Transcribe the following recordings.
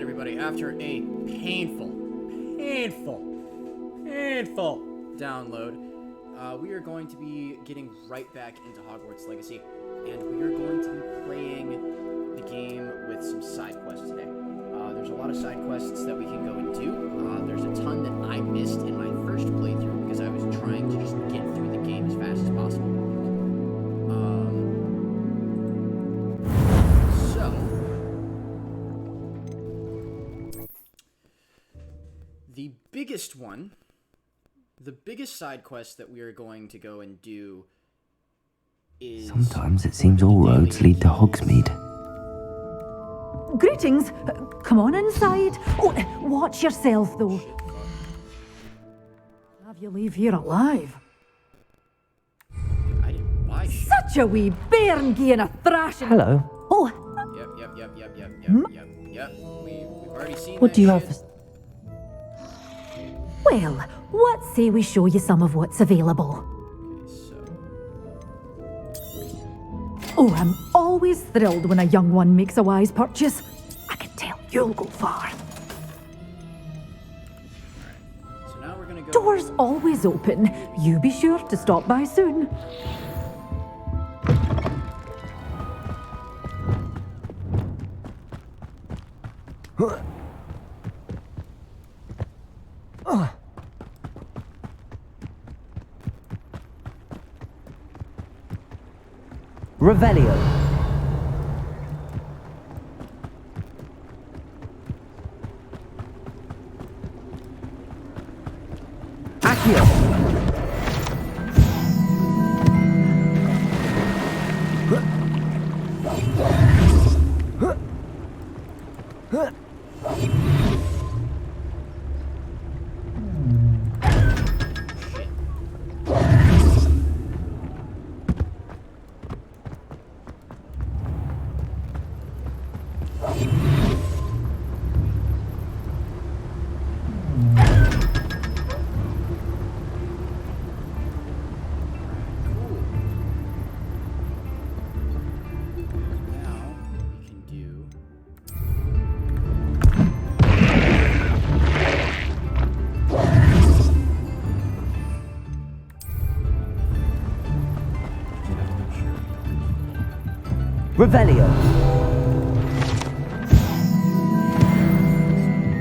Alright everybody, after a painful download, we are going to be getting right back into Hogwarts Legacy, and we are going to be playing the game with some side quests today. There's a lot of side quests that we can go and do. There's a ton that I missed in my first playthrough because I was trying to just get through the game as fast as possible. The biggest side quest that we are going to go and do is... Sometimes it seems all roads lead to Hogsmeade. Greetings. Come on inside. Oh, watch yourself, though. Have you leave here alive? I didn't buy shit. Such a wee bairn gi'ing a thrashing. Hello. Oh. Yep. We've already seen What that do you shit. have? Well, what say we show you some of what's available? Oh, I'm always thrilled when a young one makes a wise purchase. I can tell you'll go far. So now we're gonna go... Doors always open. You be sure to stop by soon. Revelio. Accio. Revelio.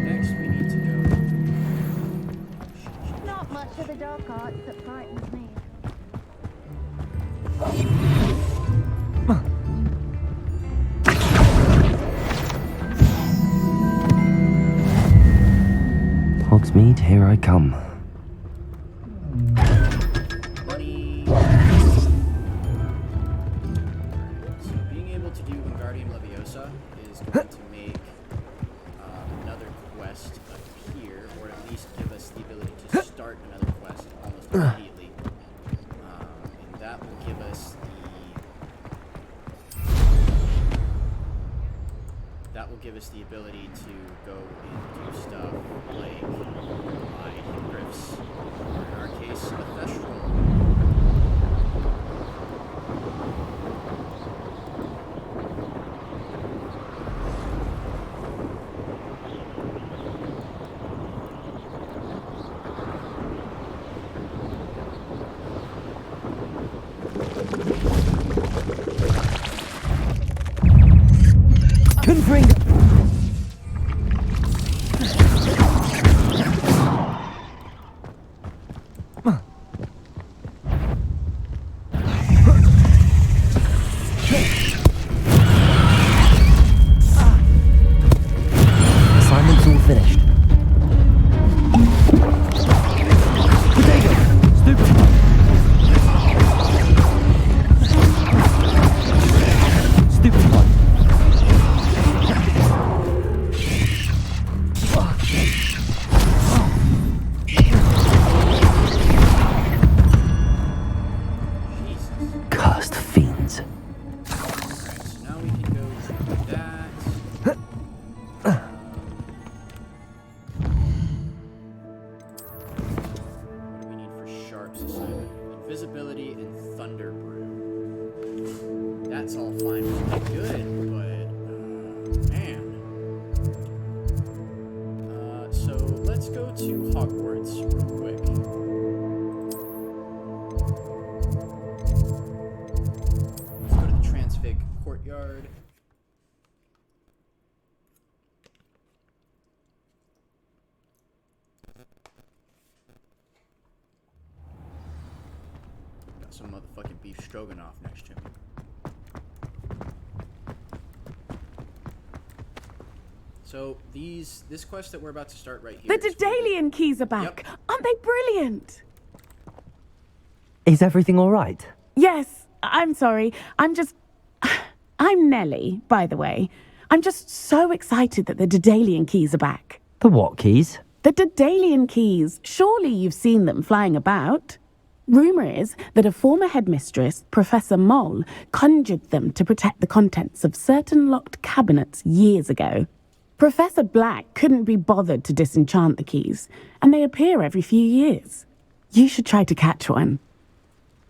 Next, we need to go... Not much of the dark arts that frightens me. Hogsmeade, here I come. Money. So being able to do Wingardium Leviosa is going to make another quest appear, or at least give us the ability to start another quest almost immediately. And that will give us the ability to go and do stuff like buy hippogriffs, or in our case, a thestral. Confringo. Hogwarts real quick. Let's go to the Transfig courtyard. Got some motherfucking beef stroganoff next to me. So this quest that we're about to start right here. The Daedalian keys are back. Yep. Aren't they brilliant? Is everything all right? Yes, I'm sorry. I'm Nellie, by the way. I'm just so excited that the Daedalian keys are back. The what keys? The Daedalian keys. Surely you've seen them flying about. Rumour is that a former headmistress, Professor Moll, conjured them to protect the contents of certain locked cabinets years ago. Professor Black couldn't be bothered to disenchant the keys, and they appear every few years. You should try to catch one.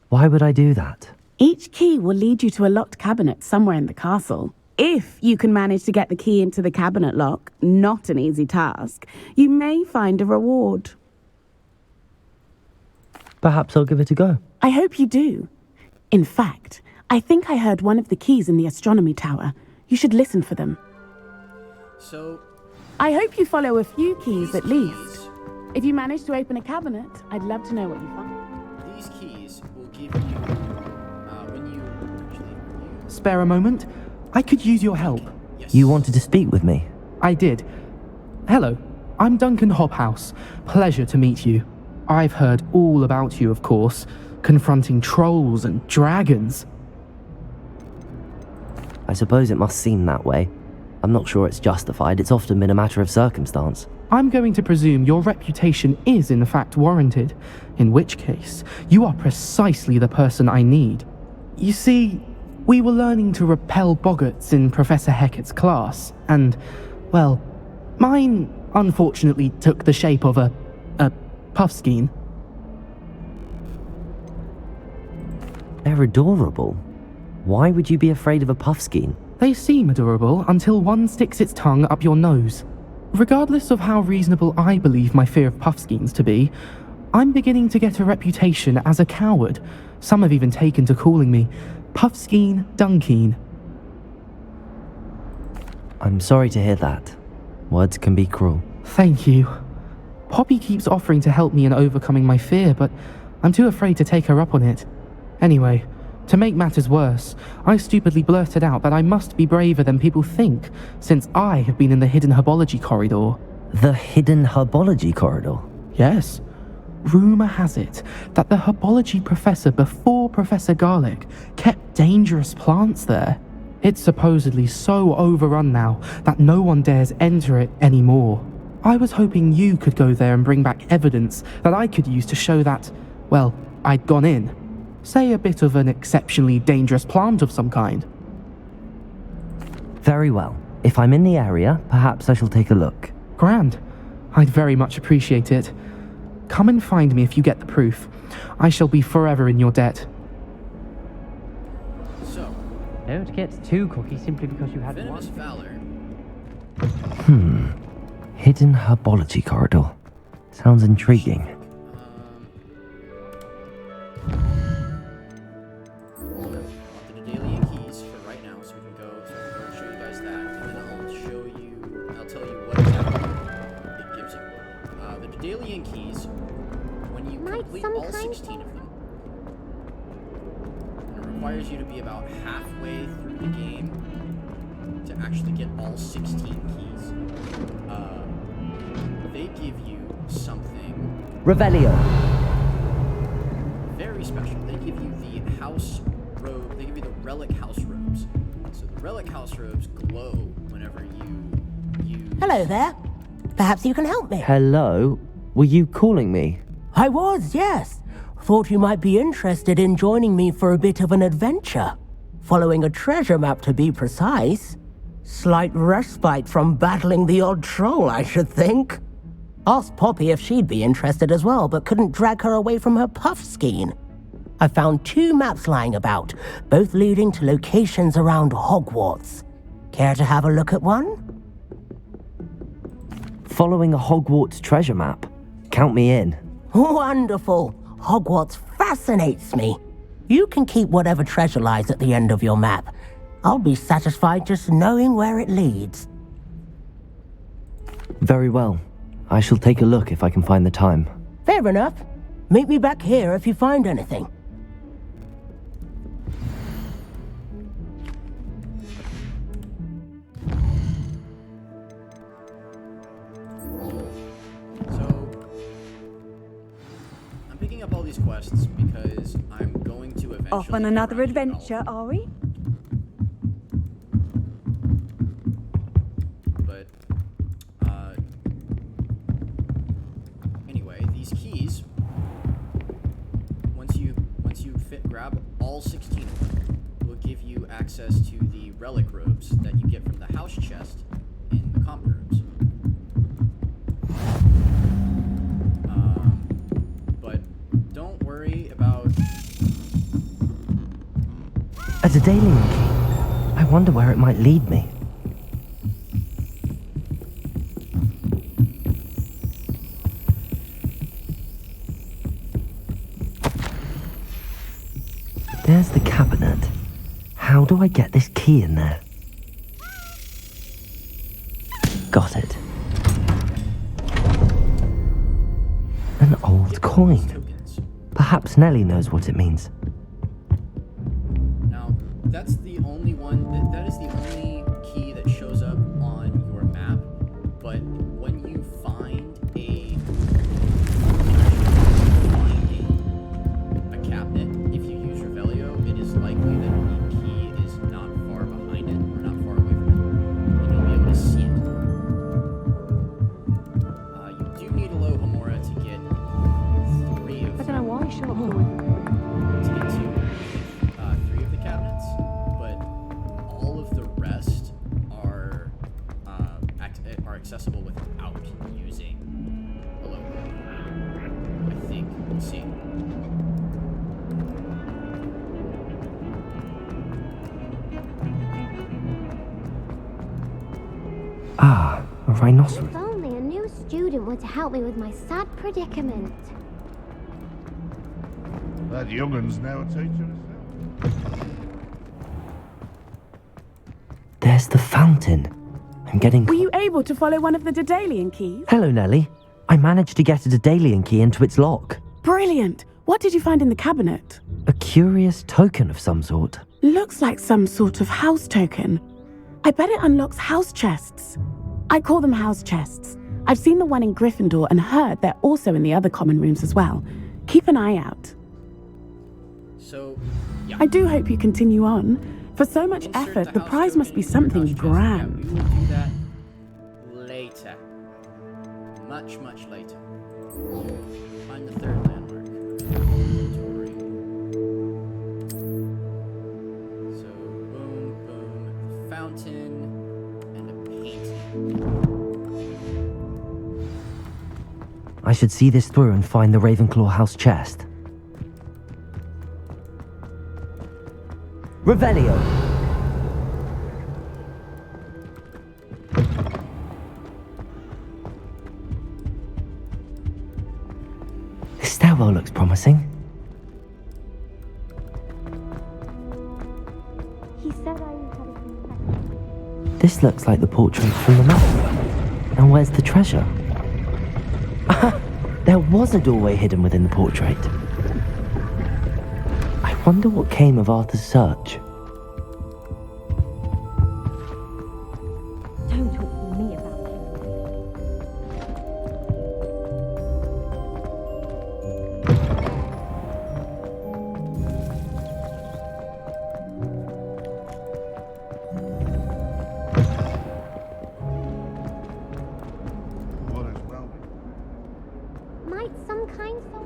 Why would I do that? Each key will lead you to a locked cabinet somewhere in the castle. If you can manage to get the key into the cabinet lock, not an easy task, you may find a reward. Perhaps I'll give it a go. I hope you do. In fact, I think I heard one of the keys in the astronomy tower. You should listen for them. So I hope you follow a few keys these at least. If you manage to open a cabinet, I'd love to know what you find. These keys will give you when you Spare a moment? I could use your help. Yes. You wanted to speak with me? I did. Hello, I'm Duncan Hobhouse. Pleasure to meet you. I've heard all about you, of course, confronting trolls and dragons. I suppose it must seem that way. I'm not sure it's justified. It's often been a matter of circumstance. I'm going to presume your reputation is in fact warranted, in which case, you are precisely the person I need. You see, we were learning to repel boggarts in Professor Hecat's class, and, well, mine unfortunately took the shape of a puffskein. They're adorable. Why would you be afraid of a puffskein? They seem adorable until one sticks its tongue up your nose. Regardless of how reasonable I believe my fear of puffskeins to be, I'm beginning to get a reputation as a coward. Some have even taken to calling me Puffskein Dunkeen. I'm sorry to hear that. Words can be cruel. Thank you. Poppy keeps offering to help me in overcoming my fear, but I'm too afraid to take her up on it. Anyway, to make matters worse, I stupidly blurted out that I must be braver than people think, since I have been in the hidden herbology corridor. The hidden herbology corridor? Yes. Rumour has it that the herbology professor before Professor Garlic kept dangerous plants there. It's supposedly so overrun now that no one dares enter it anymore. I was hoping you could go there and bring back evidence that I could use to show that, well, I'd gone in. Say a bit of an exceptionally dangerous plant of some kind. Very well. If I'm in the area, perhaps I shall take a look. Grand. I'd very much appreciate it. Come and find me if you get the proof. I shall be forever in your debt. So, Don't get too cocky simply because you had Venomous Valor. Hidden herbology corridor. Sounds intriguing. The Daedalian keys for right now, so we can go and show you guys that, and then I'll tell you what exactly it gives you. The Daedalian keys, when you Might complete some all kind 16 of them, it requires you to be about halfway through the game to actually get all 16 keys. They give you something Revelio. very special. They give you the house robe. They give you the relic house robes. So the relic house robes glow whenever you use. Hello there. Perhaps you can help me. Hello? Were you calling me? I was, yes. Thought you might be interested in joining me for a bit of an adventure. Following a treasure map, to be precise. Slight respite from battling the odd troll, I should think. Asked Poppy if she'd be interested as well, but couldn't drag her away from her puffskein. I found 2 maps lying about, both leading to locations around Hogwarts. Care to have a look at one? Following a Hogwarts treasure map? Count me in. Wonderful. Hogwarts fascinates me. You can keep whatever treasure lies at the end of your map. I'll be satisfied just knowing where it leads. Very well. I shall take a look if I can find the time. Fair enough. Meet me back here if you find anything. So, I'm picking up all these quests because I'm going to eventually... Off on another adventure, are we? But, anyway, these keys, once you grab all 16 of them, will give you access to the relic robes that you get from the house chest in the common rooms. But don't worry about... A Daedalian key. I wonder where it might lead me. There's the cabinet. How do I get this key in there? Got it. An old coin. tokens. Perhaps Nellie knows what it means. Now, that's the only one, that is the only key that shows up on your map, but when you find a cabinet, if you use Revelio, it is likely that the key is not far behind it, or not far away from it, and you'll be able to see it. You do need a Alohomora to get 3 of I don't know why I shot to get to 3 of the cabinets, but all of the rest are accessible without using a logo. I think. We'll see. Ah, a rhinoceros. If only a new student were to help me with my sad predicament. That youngun's now a teacher herself. There's the fountain. I'm getting... Were you able to follow one of the Daedalian keys? Hello, Nellie. I managed to get a Daedalian key into its lock. Brilliant. What did you find in the cabinet? A curious token of some sort. Looks like some sort of house token. I bet it unlocks house chests. I call them house chests. I've seen the one in Gryffindor and heard they're also in the other common rooms as well. Keep an eye out. So, yeah. I do hope you continue on. For so much Insert effort, the house prize must be token into your something house chest. grand. Yeah, we will do that later. Much, much later. Find the third landmark. Inventory. So, boom, boom. Fountain and a painting. I should see this through and find the Ravenclaw house chest. Revelio! This stairwell looks promising. He said I had a confession. This looks like the portrait from the map. And where's the treasure? There was a doorway hidden within the portrait. I wonder what came of Arthur's search. Don't talk to me about it. What is wrong? Might some kind soul...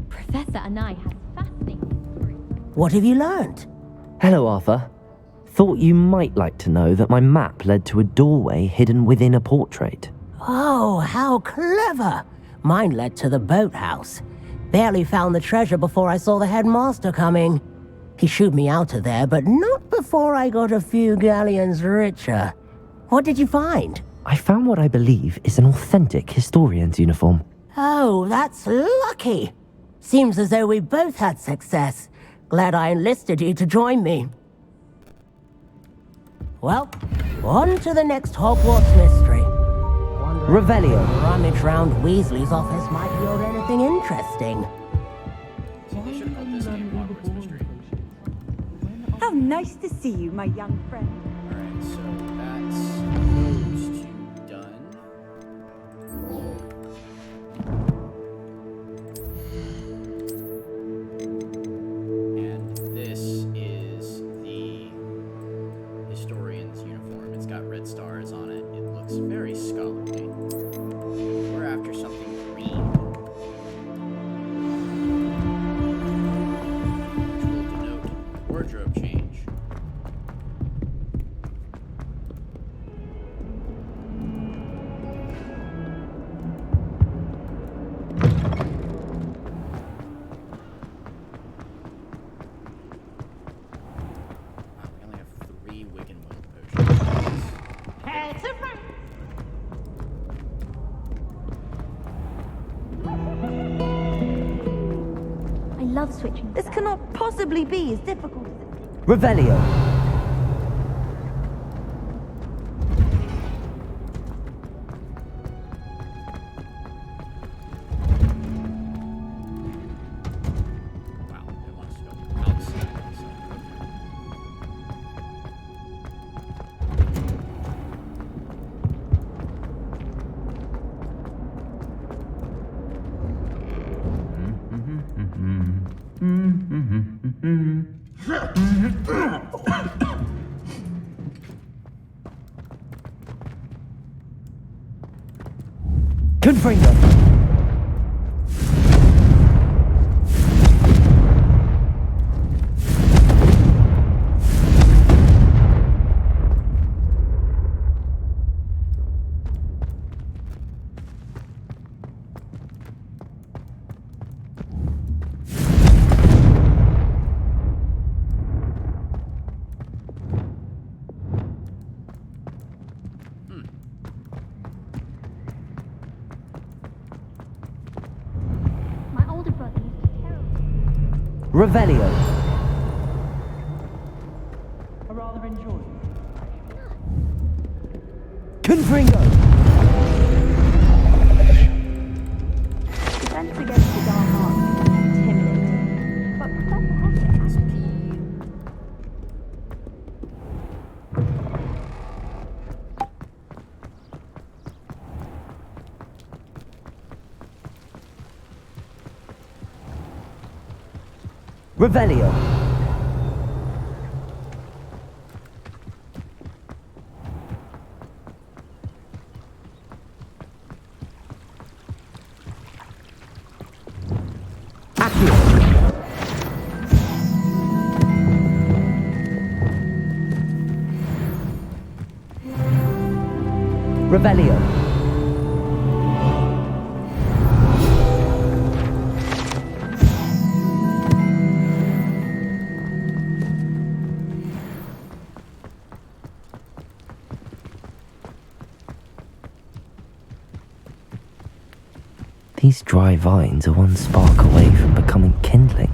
Professor and I have fascinating stories. What have you learned? Hello, Arthur. thought you might like to know that my map led to a doorway hidden within a portrait. Oh, how clever! Mine led to the boathouse. Barely found the treasure before I saw the headmaster coming. He shooed me out of there, but not before I got a few galleons richer. What did you find? I found what I believe is an authentic historian's uniform. Oh, that's lucky. Seems as though we both had success. Glad I enlisted you to join me. Well, on to the next Hogwarts mystery. Revelio. Rummage round Weasley's office might yield anything interesting. They should have called this game Hogwarts Mystery. How nice to see you, my young friend. Alright, so that's those two done. And this is the historian's uniform. It's got red stars on it. It looks very scholarly. We're after something green. Which will denote wardrobe change. Wow, we only have 3 Wigan Will potions. I love switching. This cannot possibly be as difficult as it. Revelio. Wow, it wants to go outside. Confringo. My older brother used to terrible. Revelio. I rather enjoy Confringo. Defense against the dark arts is intimidating. But Professor Hagrid has Revelio. Accio. Revelio. These dry vines are one spark away from becoming kindling.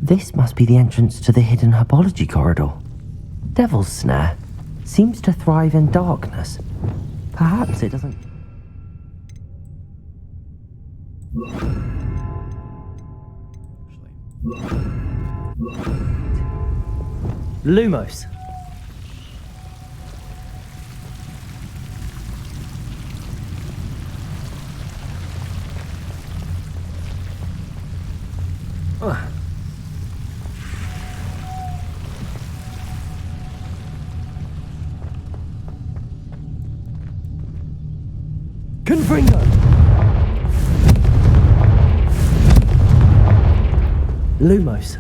This must be the entrance to the hidden herbology corridor. Devil's Snare seems to thrive in darkness. Perhaps it doesn't... Lumos. Confringo! Lumos.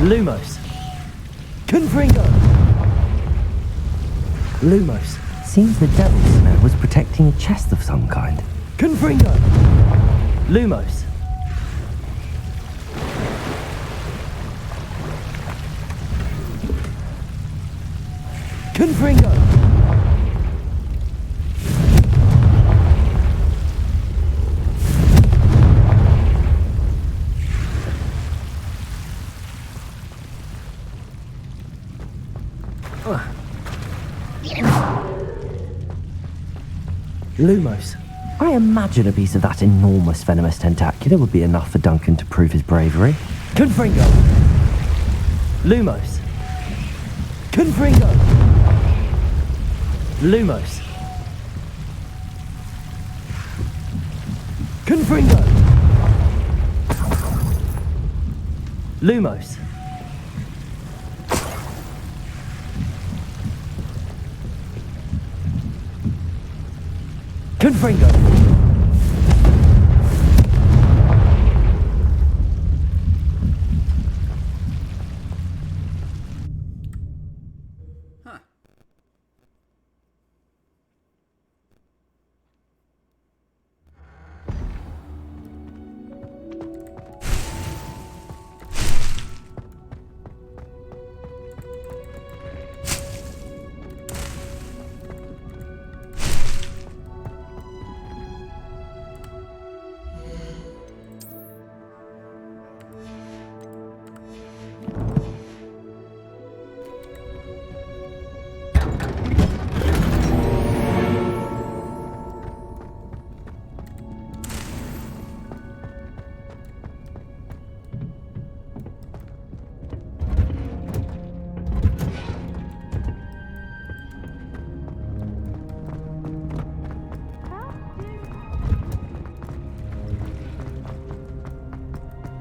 Lumos. Confringo! Lumos. Seems the Devil's Snare was protecting a chest of some kind. Confringo! Lumos. Confringo! Lumos. I imagine a piece of that enormous venomous tentacular would be enough for Duncan to prove his bravery. Confringo! Lumos. Confringo! Lumos. Confringo! Lumos. Confringo! Huh.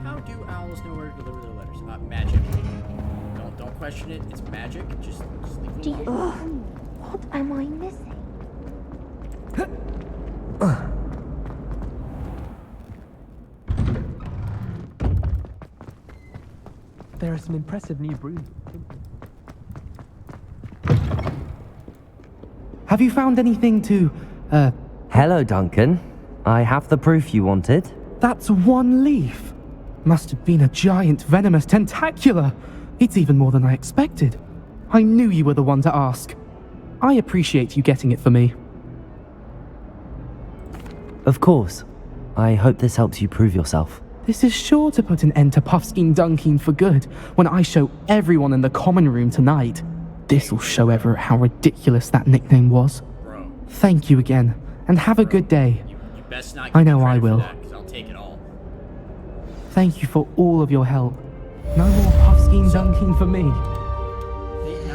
How do owls know where to deliver their letters? Magic. Don't question it. It's magic. Just leave it alone. What am I missing? There are some impressive new brooms. Have you found anything to, Hello, Duncan. I have the proof you wanted. That's one leaf. Must have been a giant venomous tentacula. It's even more than I expected. I knew you were the one to ask. I appreciate you getting it for me. Of course. I hope this helps you prove yourself. This is sure to put an end to Puffskein Dunkeen for good when I show everyone in the common room tonight. This'll show Everett how ridiculous that nickname was. Bro. Thank you again, and have a good day. You best not I give me know I credit for will. that, 'cause I'll take it all. Thank you for all of your help. No more Puffskein Dunkeen for me. Now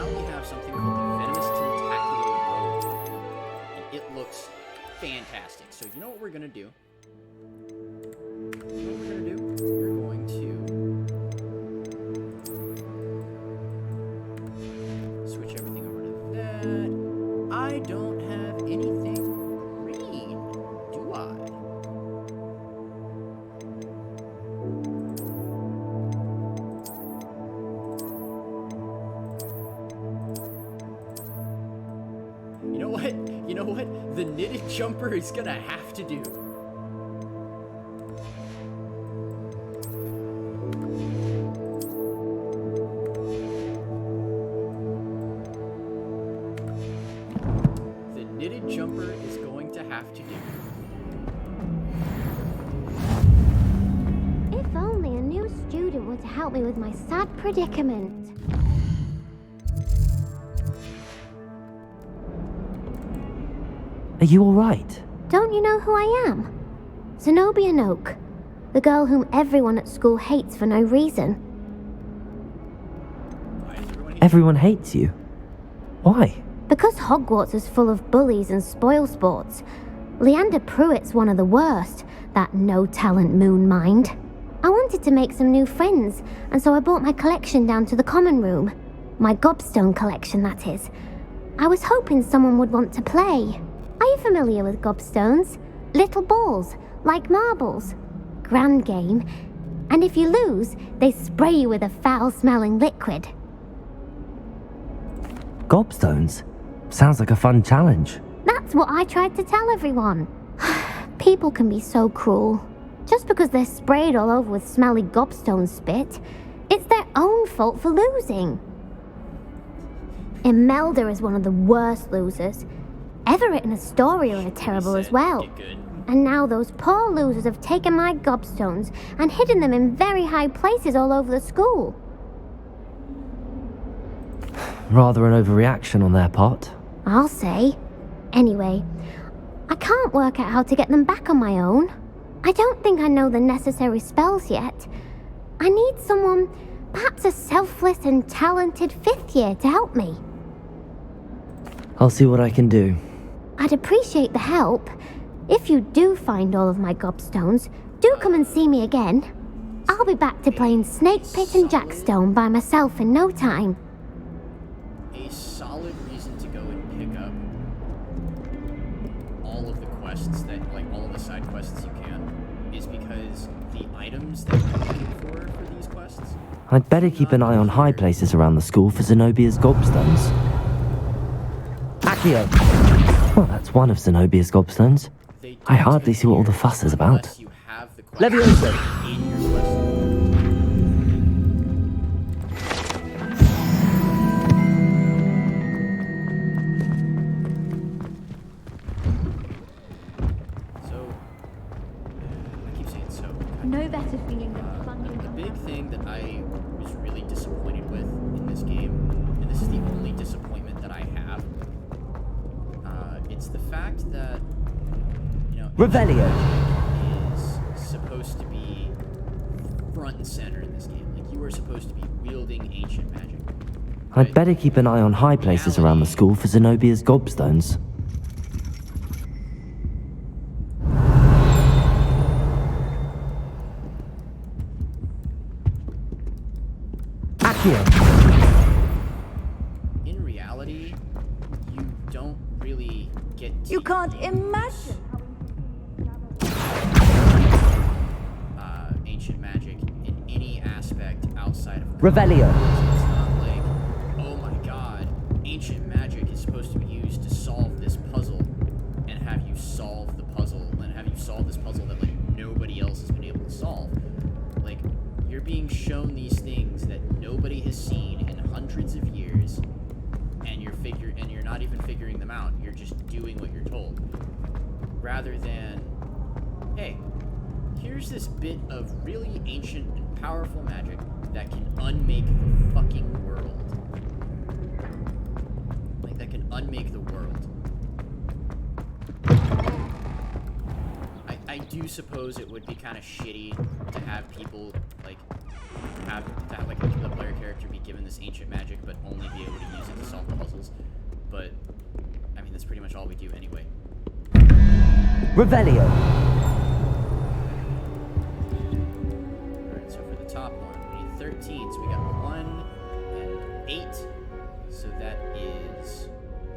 we have something called the Venomous Tentacular Robe. And it looks fantastic. So you know what we're going to do? We're going to switch everything over to that. I don't have anything green, do I? You know what? The knitted jumper is gonna have to do. The knitted jumper is going to have to do. If only a new student were to help me with my sad predicament. Are you alright? Don't you know who I am? Zenobia Noak, the girl whom everyone at school hates for no reason. Why does everyone hate Everyone hates you. Why? Because Hogwarts is full of bullies and spoilsports. Leander Pruitt's one of the worst, that no-talent moon mind. I wanted to make some new friends, and so I brought my collection down to the common room. My gobstone collection, that is. I was hoping someone would want to play. Are you familiar with gobstones? Little balls, like marbles. Grand game. And if you lose, they spray you with a foul-smelling liquid. Gobstones? Sounds like a fun challenge. That's what I tried to tell everyone. People can be so cruel. Just because they're sprayed all over with smelly gobstone spit, it's their own fault for losing. Imelda is one of the worst losers. Everett and Astoria are terrible as well. Get good. And now those poor losers have taken my gobstones and hidden them in very high places all over the school. Rather an overreaction on their part. I'll say. Anyway, I can't work out how to get them back on my own. I don't think I know the necessary spells yet. I need someone, perhaps a selfless and talented fifth year to help me. I'll see what I can do. I'd appreciate the help. If you do find all of my gobstones, do come and see me again. I'll be back to playing Snake Pit and Jackstone by myself in no time. A solid reason to go and pick up all of the quests that, like, all of the side quests you can, is because the items that you're looking for these quests. I'd better keep an eye on high places around the school for Zenobia's gobstones. Accio! Well, that's one of Zenobia's gobstones. They I don't hardly see what all the fuss is about. unless you have the quest Leviosa! in your quest. So, I keep saying so. No better feeling than plunging The on big that. thing that I was really disappointed with in this game, and this is the only disappointment that I have, it's the fact that, you know, Revelio! is supposed to be front and center in this game. Like, you are supposed to be wielding ancient magic. I'd better keep an eye on high places around the school for Zenobia's gobstones. Accio! In reality, you don't really get to You can't imagine ancient magic in any aspect outside of Revelio! It's not like, oh my god, ancient magic is supposed to be used to solve this puzzle, and have you solve the puzzle, and have you solve this puzzle that, like, nobody else has been able to solve. Like, you're being shown these things that nobody has seen in hundreds of years, and you're not even figuring them out. You're just doing what you're told. Rather than, hey, here's this bit of really ancient and powerful magic that can unmake the fucking world. Like, that can unmake the world. I do suppose it would be kind of shitty to have people, like, like the player character be given this ancient magic but only be able to use it to solve puzzles. But, I mean, that's pretty much all we do anyway. Revelio! Alright, so for the top one, we need 13, so we got 1 and 8. So that is,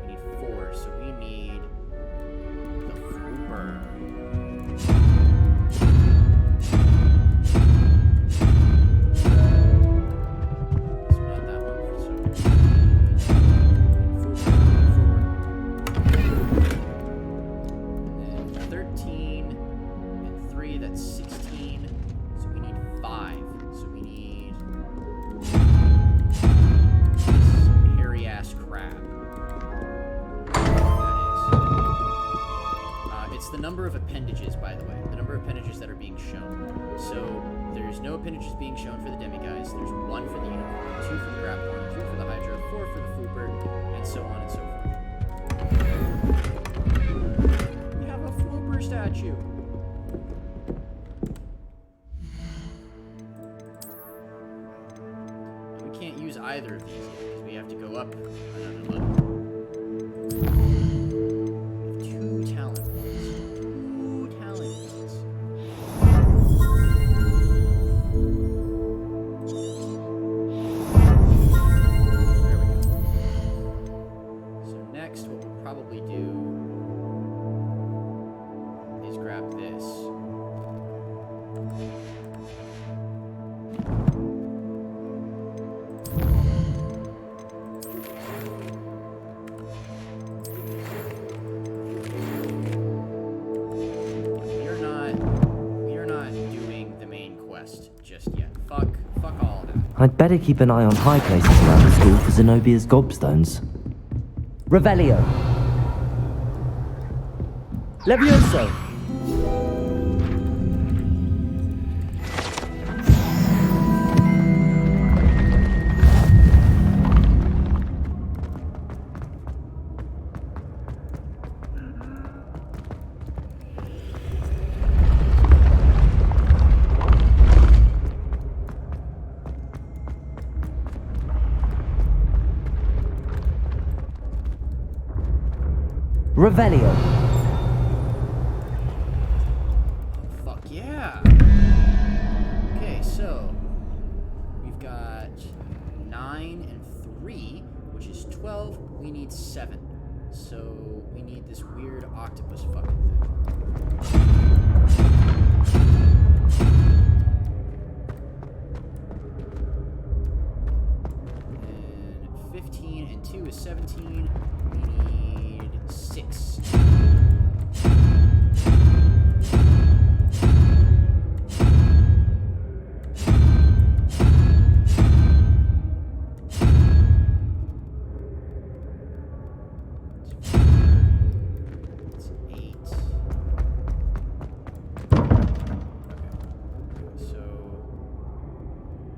we need 4, so we need the Flooper. So not that one, so and then 13 and 3, that's 16. So we need 5. So we need this hairy ass crab. That is. It's the number of appendages, by the way. The number of appendages that are being shown. So there's no appendages being shown for the demiguise. There's 1 for the unicorn, 2 for the grabhorn, 3 for the hydra, 4 for the flooper, and so on and so forth. We have a flooper statue. either of these yet, because we have to go up another level. Two talent points. Two talent points. There we go. So next, what we'll probably do is grab this. We are not doing the main quest just yet. Fuck all of that. I'd better keep an eye on high places around the school for Zenobia's gobstones. Revelio! Levioso! Revelio! Fuck yeah! Okay, so we've got 9 and 3, which is 12. We need 7. So we need this weird octopus fucking thing. And 15 and 2 is 17. We need 6. It's 8. Okay. So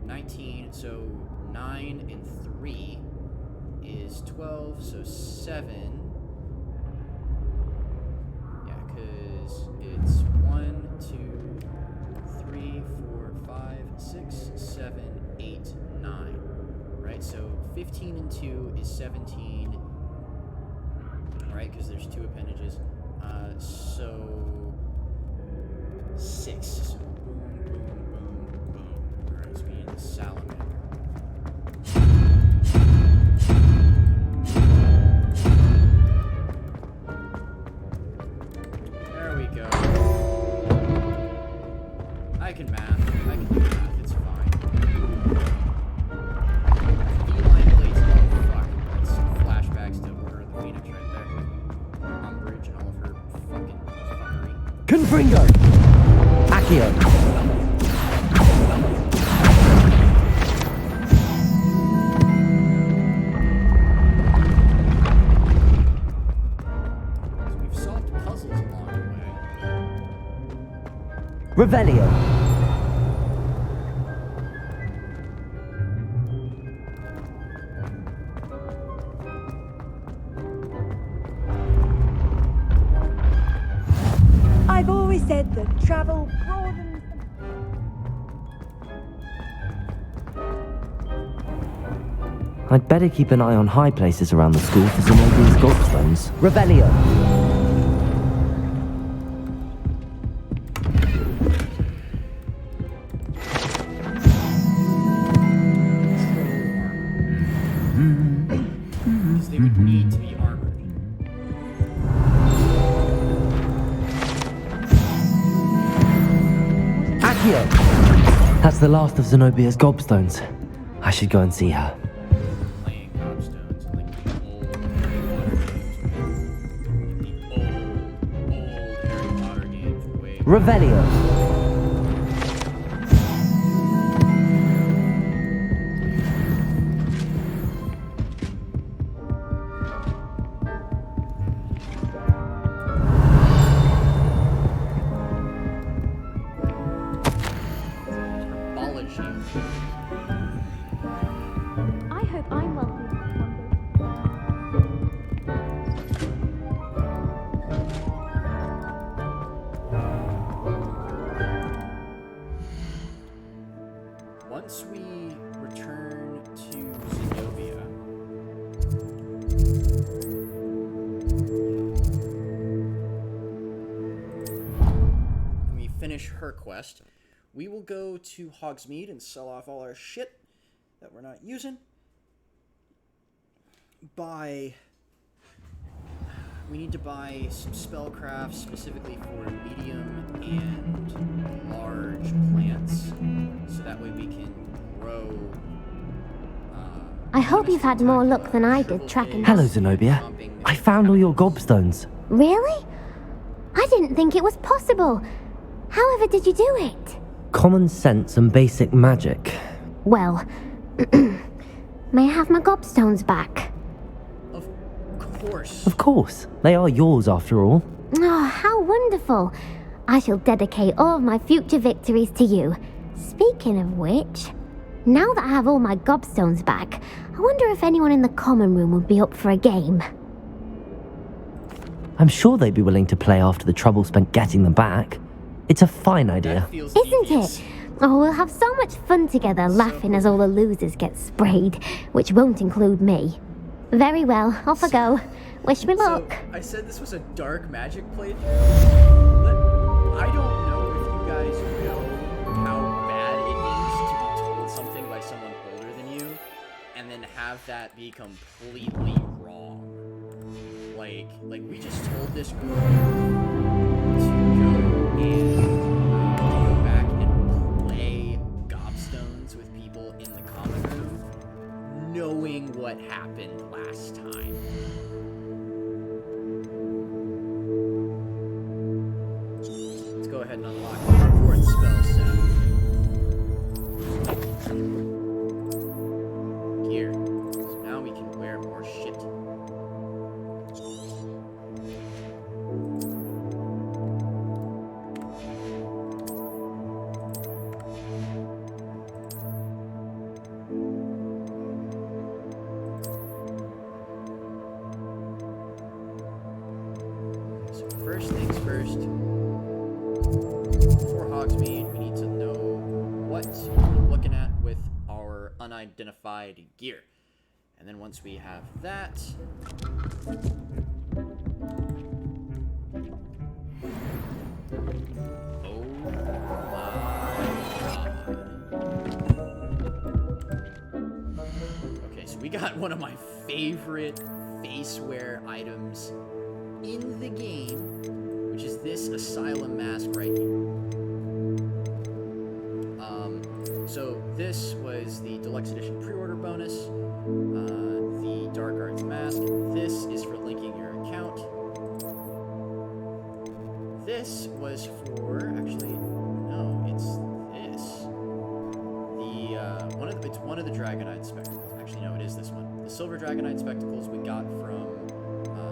19. So 9 and 3 is 12. So 7. Yeah, because it's 1, 2, 3, 4, 5, 6, 7, 8, 9. Right? So 15 and 2 is 17. Right? Because there's 2 appendages. So 6. So boom, boom, boom, boom. Alright, so we need the salamander. There we go. I can math. I can do math. It's fine. Feline plates. Oh, fuck. That's flashbacks to Order of the Phoenix right there. Umbridge and all of her fucking fuckery. Confringo! Accio! So we've solved puzzles along the way. Revelio! I've always said that travel broadens. I'd better keep an eye on high places around the school for Zenobia's gobstones. Revelio! Because they would need to be armored. Accio! That's the last of Zenobia's gobstones. I should go and see her. Playing gobstones in like the old Harry Potter games way. Revelio! Herbology. I hope I'm welcome one Once we return to finish her quest, we will go to Hogsmeade and sell off all our shit that we're not using. We need to buy some spellcrafts specifically for medium and large plants, so that way we can grow. I hope you've had more luck than I did tracking. Hello, Zenobia. I found all your gobstones. Really? I didn't think it was possible. However did you do it? Common sense and basic magic. Well, may I have my gobstones back? Of course. Of course. They are yours after all. Oh, how wonderful. I shall dedicate all of my future victories to you. Speaking of which, now that I have all my gobstones back, I wonder if anyone in the common room would be up for a game. I'm sure they'd be willing to play after the trouble spent getting them back. It's a fine idea. Isn't it? Oh, we'll have so much fun together, laughing as all the losers get sprayed, which won't include me. Very well, off I go. Wish me luck. So, I said this was a dark magic playthrough. I don't know if you guys know how bad it is to be told something by someone older than you, and then have that be completely wrong. Like we just told this girl to go back and play gobstones with people in the common room, knowing what happened last time. Let's go ahead and unlock the fourth spell set. Gear. So now we can wear more shit. First things first, for Hogsmeade, we need to know what we're looking at with our unidentified gear. And then once we have that, oh my god. Okay, so we got one of my favorite face-wear items in the game, which is this asylum mask right here. So this was the deluxe edition pre-order bonus, the dark arts mask. This is for linking your account. This was for, actually, no, it's this. It's one of the Dragonite spectacles. Actually, no, it is this one. The silver Dragonite spectacles we got from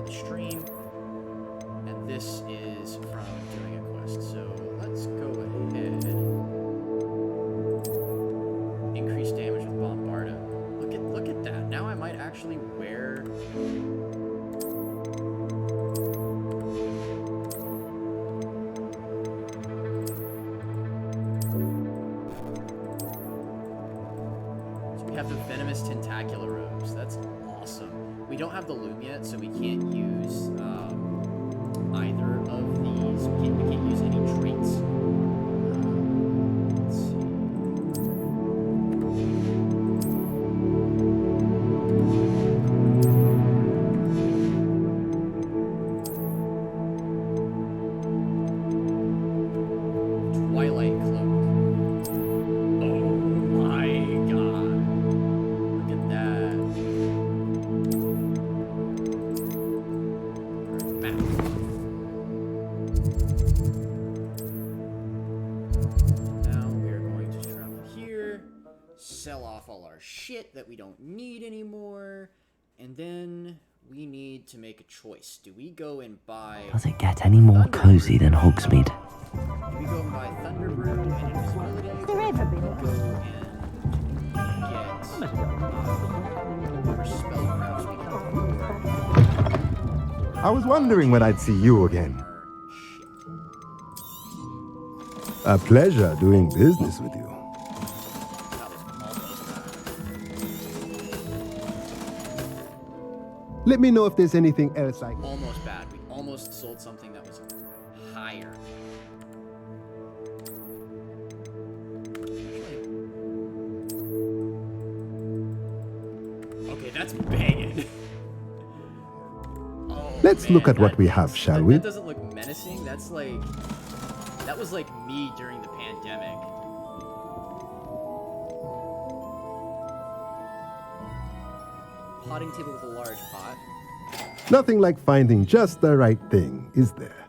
the stream. And this is from doing a quest. So let's go ahead. Increase damage with Bombarda. Look at that. Now I might actually wear. So we have the venomous tentacular robes. That's awesome. We don't have the loom yet, so we can't use either of these. We can't use any traits. Let's see. Twilight cloak. Oh my god. Look at that. Map. Sell off all our shit that we don't need anymore, and then we need to make a choice. Do we go and buy... Does it get any more cozy than Hogsmeade? Do we go and buy Thunder Brew and Invisibility? Has there ever been Go and get whatever spellcrafts we can. I was wondering when I'd see you again. A pleasure doing business with you. Let me know if there's anything else I can. Almost bad. We almost sold something that was higher. That's banging. Oh, Let's look at what we have, that- shall we? That doesn't look menacing. That's like... That was like me during the pandemic. Potting table with a large pot. Nothing like finding just the right thing, is there?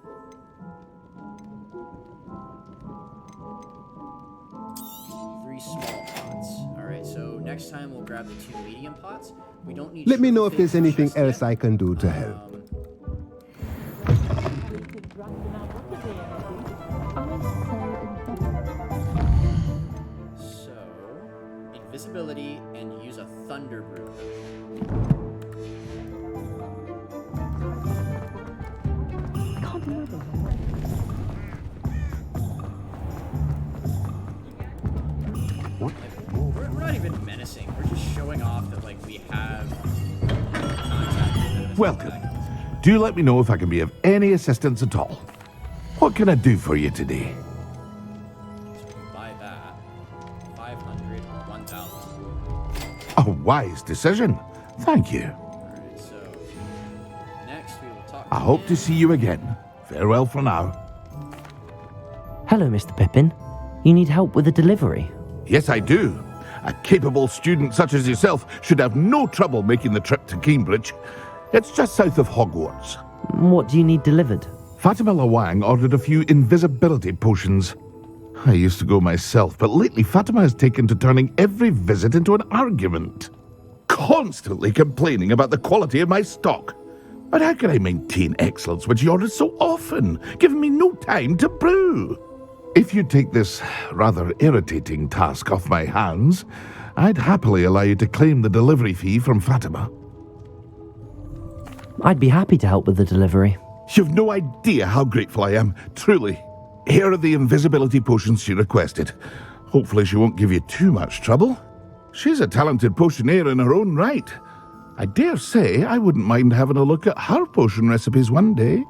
Three small pots. Alright, so next time we'll grab the 2 medium pots. We don't need... Let me know if sugarfish there's anything just else yet. I can do to help. So, invisibility and use a thunder brew. We're not even menacing. We're just showing off that like we have contact with venomous Welcome. antagonists. Do let me know if I can be of any assistance at all. What can I do for you today? So we can buy that. 500, 1,000. A wise decision. Thank you. Alright, so next we will talk I hope to him. see you again. Farewell for now. Hello, Mr. Pippin. You need help with a delivery? Yes, I do. A capable student such as yourself should have no trouble making the trip to Cambridge. It's just south of Hogwarts. What do you need delivered? Fatima Lawang ordered a few invisibility potions. I used to go myself, but lately Fatima has taken to turning every visit into an argument. Constantly complaining about the quality of my stock. But how can I maintain excellence when she orders so often, giving me no time to brew? If you take this rather irritating task off my hands, I'd happily allow you to claim the delivery fee from Fatima. I'd be happy to help with the delivery. You've no idea how grateful I am, truly. Here are the invisibility potions she requested. Hopefully she won't give you too much trouble. She's a talented potioneer in her own right. I dare say I wouldn't mind having a look at her potion recipes one day.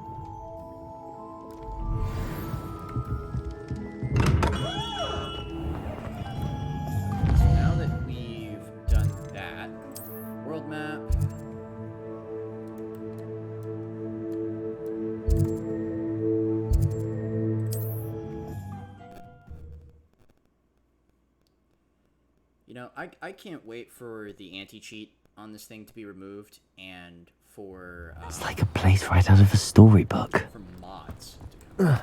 So now that we've done that, world map. You know, I can't wait for the anti-cheat on this thing to be removed and for It's like a place right out of a storybook. for mods to come.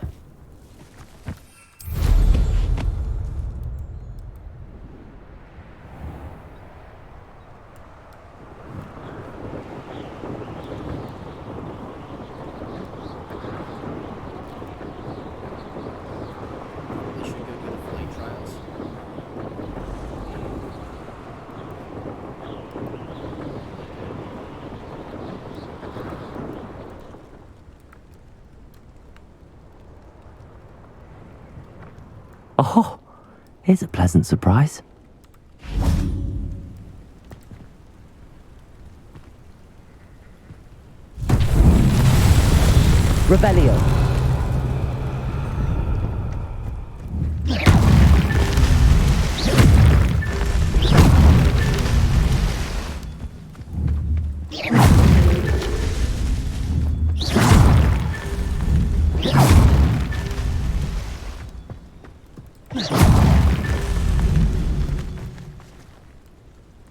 Probably should go do the flight trials. Oh, here's a pleasant surprise. Rebellion.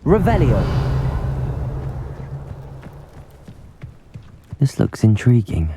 Revelio. This looks intriguing.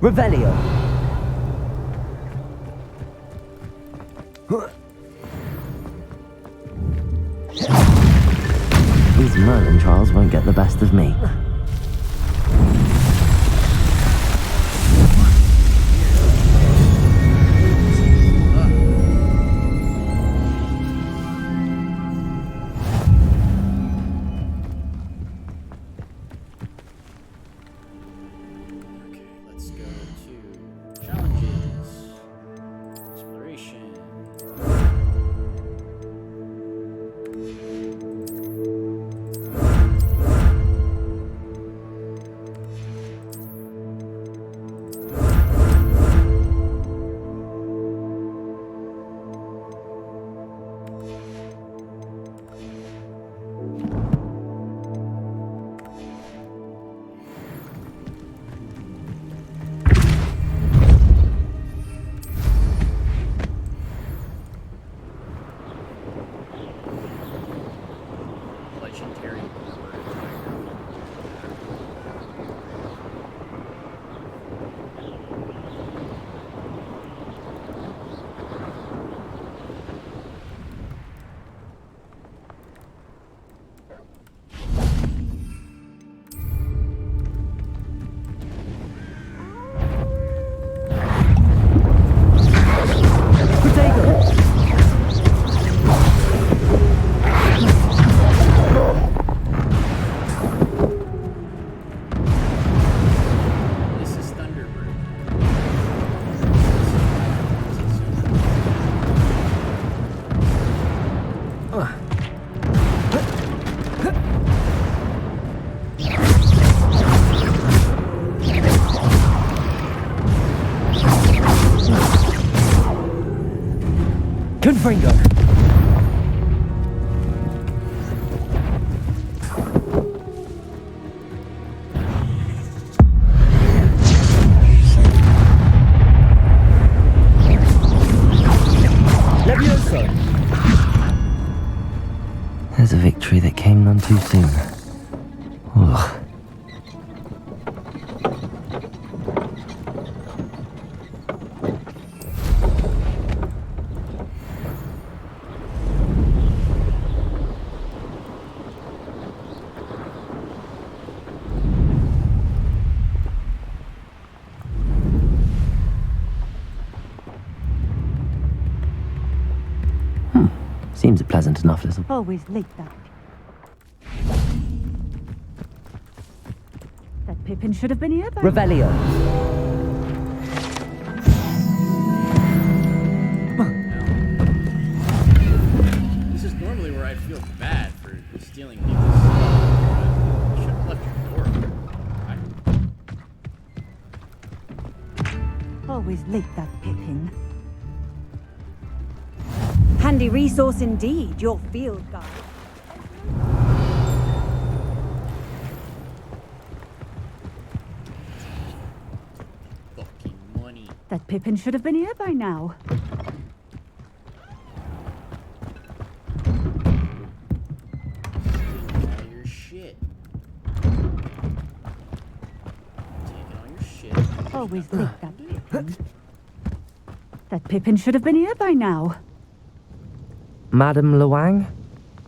Revelio. These Merlin trials won't get the best of me. Okay, let's go to challenges. Exploration. Legendary This is Thunderbird. Confringo. Levioso. There's a victory that came none too soon. Ugh. Seems a pleasant enough little... Always late, that. That Pippin should have been here by Revelio. This is normally where I feel bad for stealing people's stuff. I should have left your door open. Always late, that Pippin. Handy resource indeed, your field guide. Fucking money. That Pippin should have been here by now. All your shit. Taking all your shit. Always late, that Pippin. That Pippin should have been here by now. Madam Luang,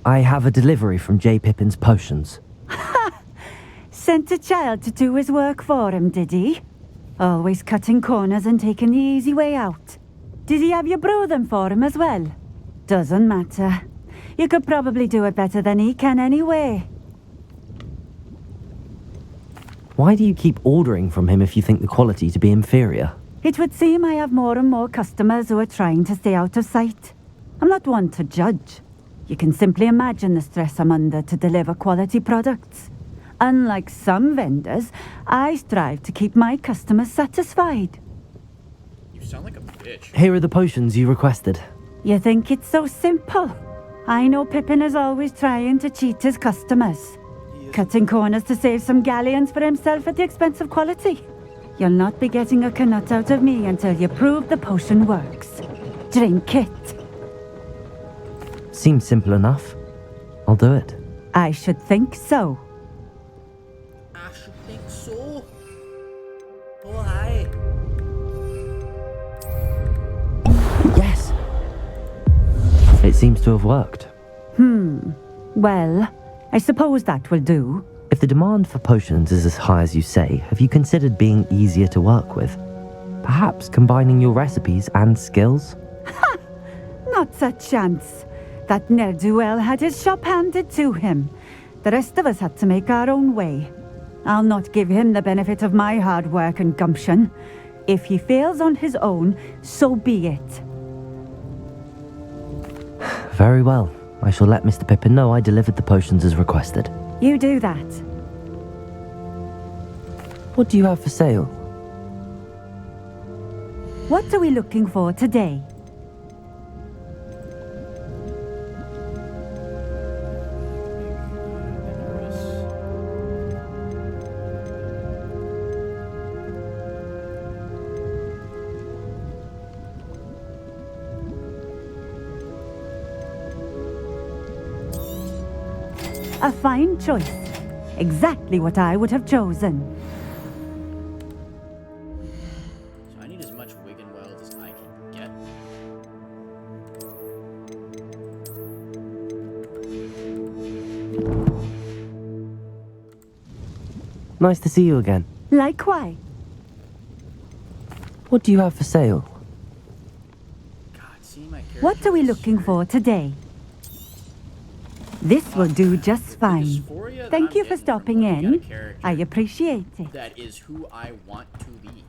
I have a delivery from J. Pippin's potions. Sent a child to do his work for him, did he? Always cutting corners and taking the easy way out. Did he have you brew them for him as well? Doesn't matter. You could probably do it better than he can anyway. Why do you keep ordering from him if you think the quality to be inferior? It would seem I have more and more customers who are trying to stay out of sight. I'm not one to judge. You can simply imagine the stress I'm under to deliver quality products. Unlike some vendors, I strive to keep my customers satisfied. You sound like a bitch. Here are the potions you requested. You think it's so simple? I know Pippin is always trying to cheat his customers. Cutting corners to save some galleons for himself at the expense of quality. You'll not be getting a canut out of me until you prove the potion works. Drink it. Seems simple enough. I'll do it. I should think so. I should think so. Oh, hi. It seems to have worked. Well, I suppose that will do. If the demand for potions is as high as you say, have you considered being easier to work with? Perhaps combining your recipes and skills? Not a chance. That ne'er-do-well had his shop handed to him. The rest of us had to make our own way. I'll not give him the benefit of my hard work and gumption. If he fails on his own, so be it. Very well. I shall let Mr. Pippin know I delivered the potions as requested. You do that. What do you have for sale? What are we looking for today? A fine choice. Exactly what I would have chosen. So I need as much Wiggenweld as I can get. Nice to see you again. Likewise. What do you have for sale? God, seeing my character. What are we looking for today? This will do just fine. Thank you for stopping in. I appreciate it. That is who I want to be.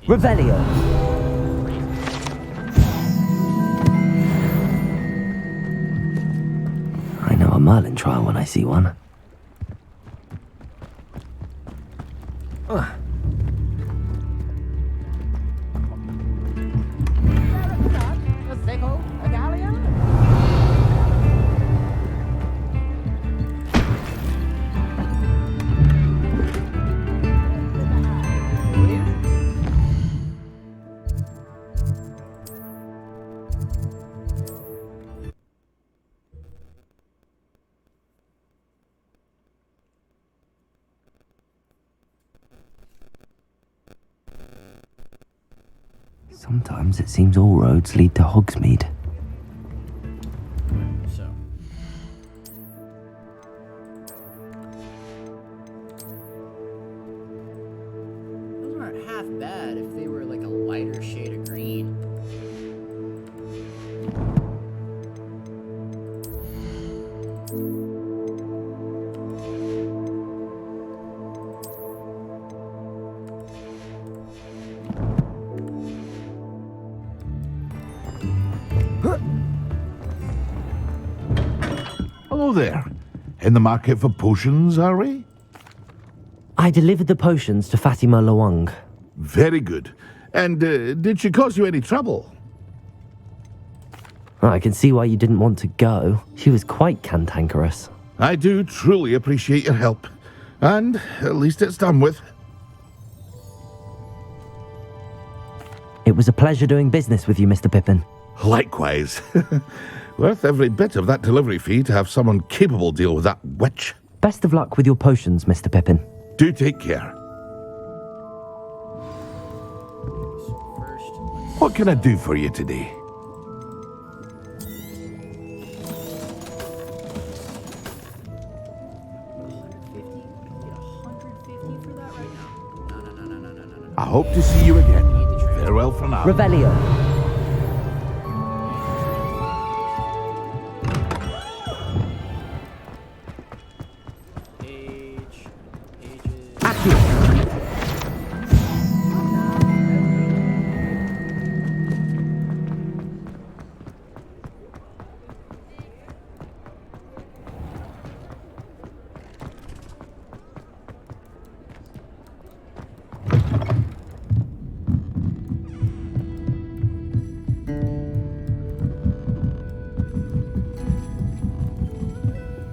Revelio. I know a Merlin trial when I see one. Sometimes it seems all roads lead to Hogsmeade. So. Those aren't half bad if they were like a lighter shade of green. Hello there. In the market for potions, are we? I delivered the potions to Fatima Lawang. Very good. And did she cause you any trouble? I can see why you didn't want to go. She was quite cantankerous. I do truly appreciate your help. And at least it's done with. It was a pleasure doing business with you, Mr. Pippin. Likewise. Worth every bit of that delivery fee to have someone capable deal with that witch. Best of luck with your potions, Mr. Pippin. Do take care. So first, What can I do for you today? I hope to see you again. Farewell for now. Revelio.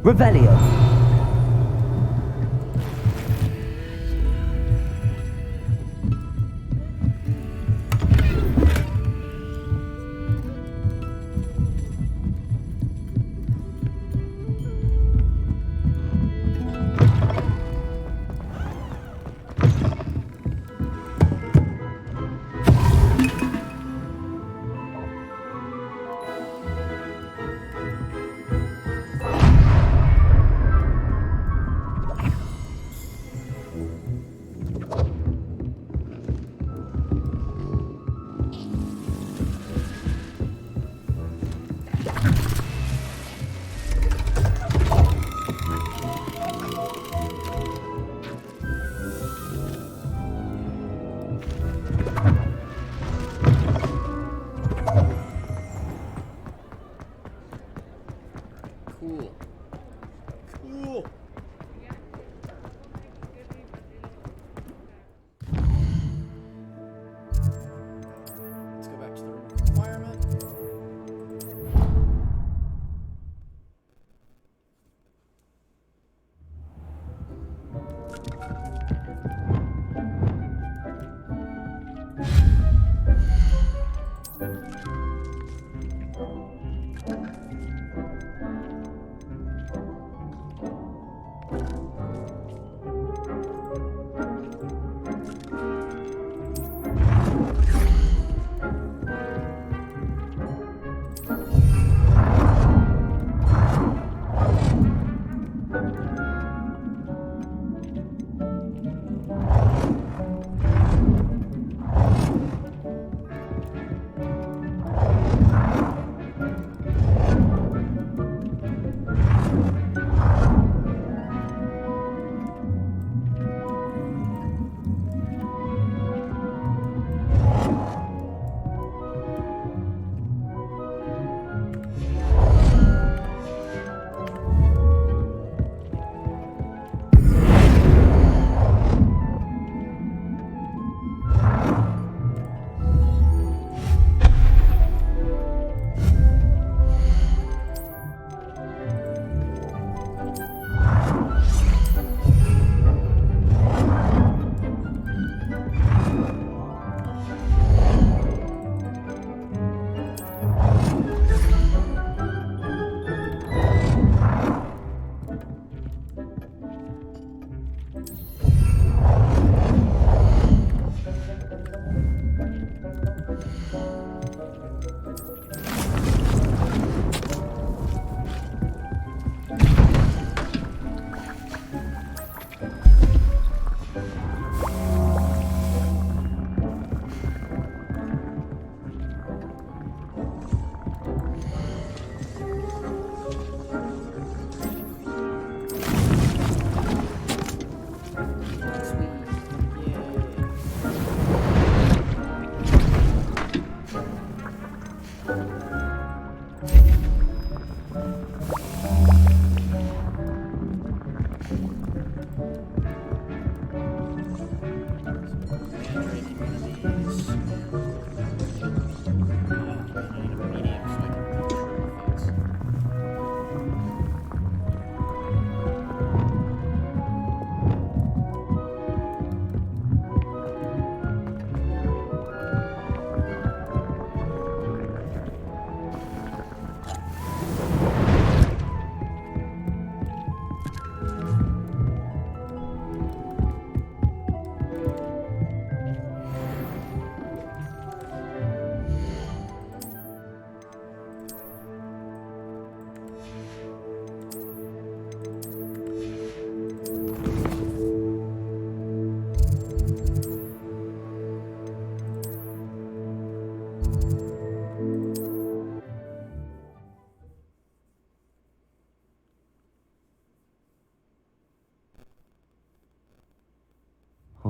Revelio.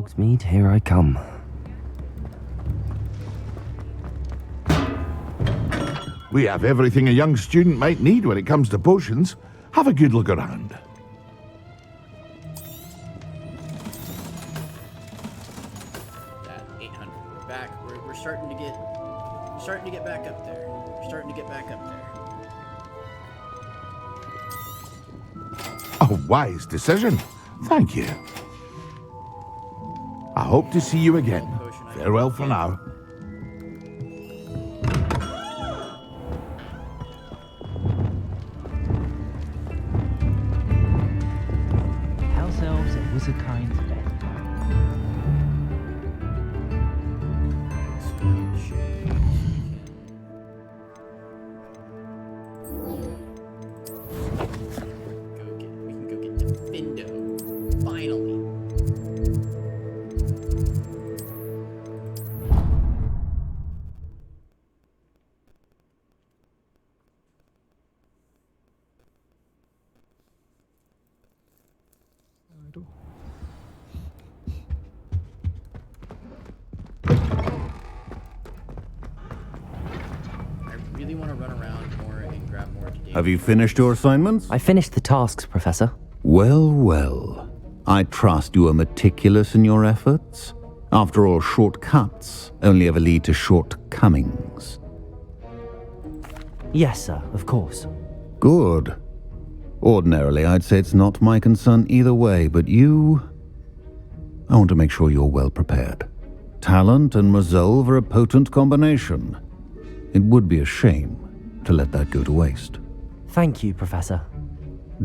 Hogsmeade, here I come. We have everything a young student might need when it comes to potions. Have a good look around. That 800. We're back. We're starting to get back up there. We're starting to get back up there. A wise decision. Thank you. I hope to see you again. Farewell for now. House elves and wizard kind bed. We can go get Defindo. Finally. I really want to run around more and grab more today. Have you finished your assignments? I finished the tasks, Professor. Well, well. I trust you are meticulous in your efforts. After all, shortcuts only ever lead to shortcomings. Yes, sir, of course. Good. Ordinarily, I'd say it's not my concern either way, but you... I want to make sure you're well prepared. Talent and resolve are a potent combination. It would be a shame to let that go to waste. Thank you, Professor.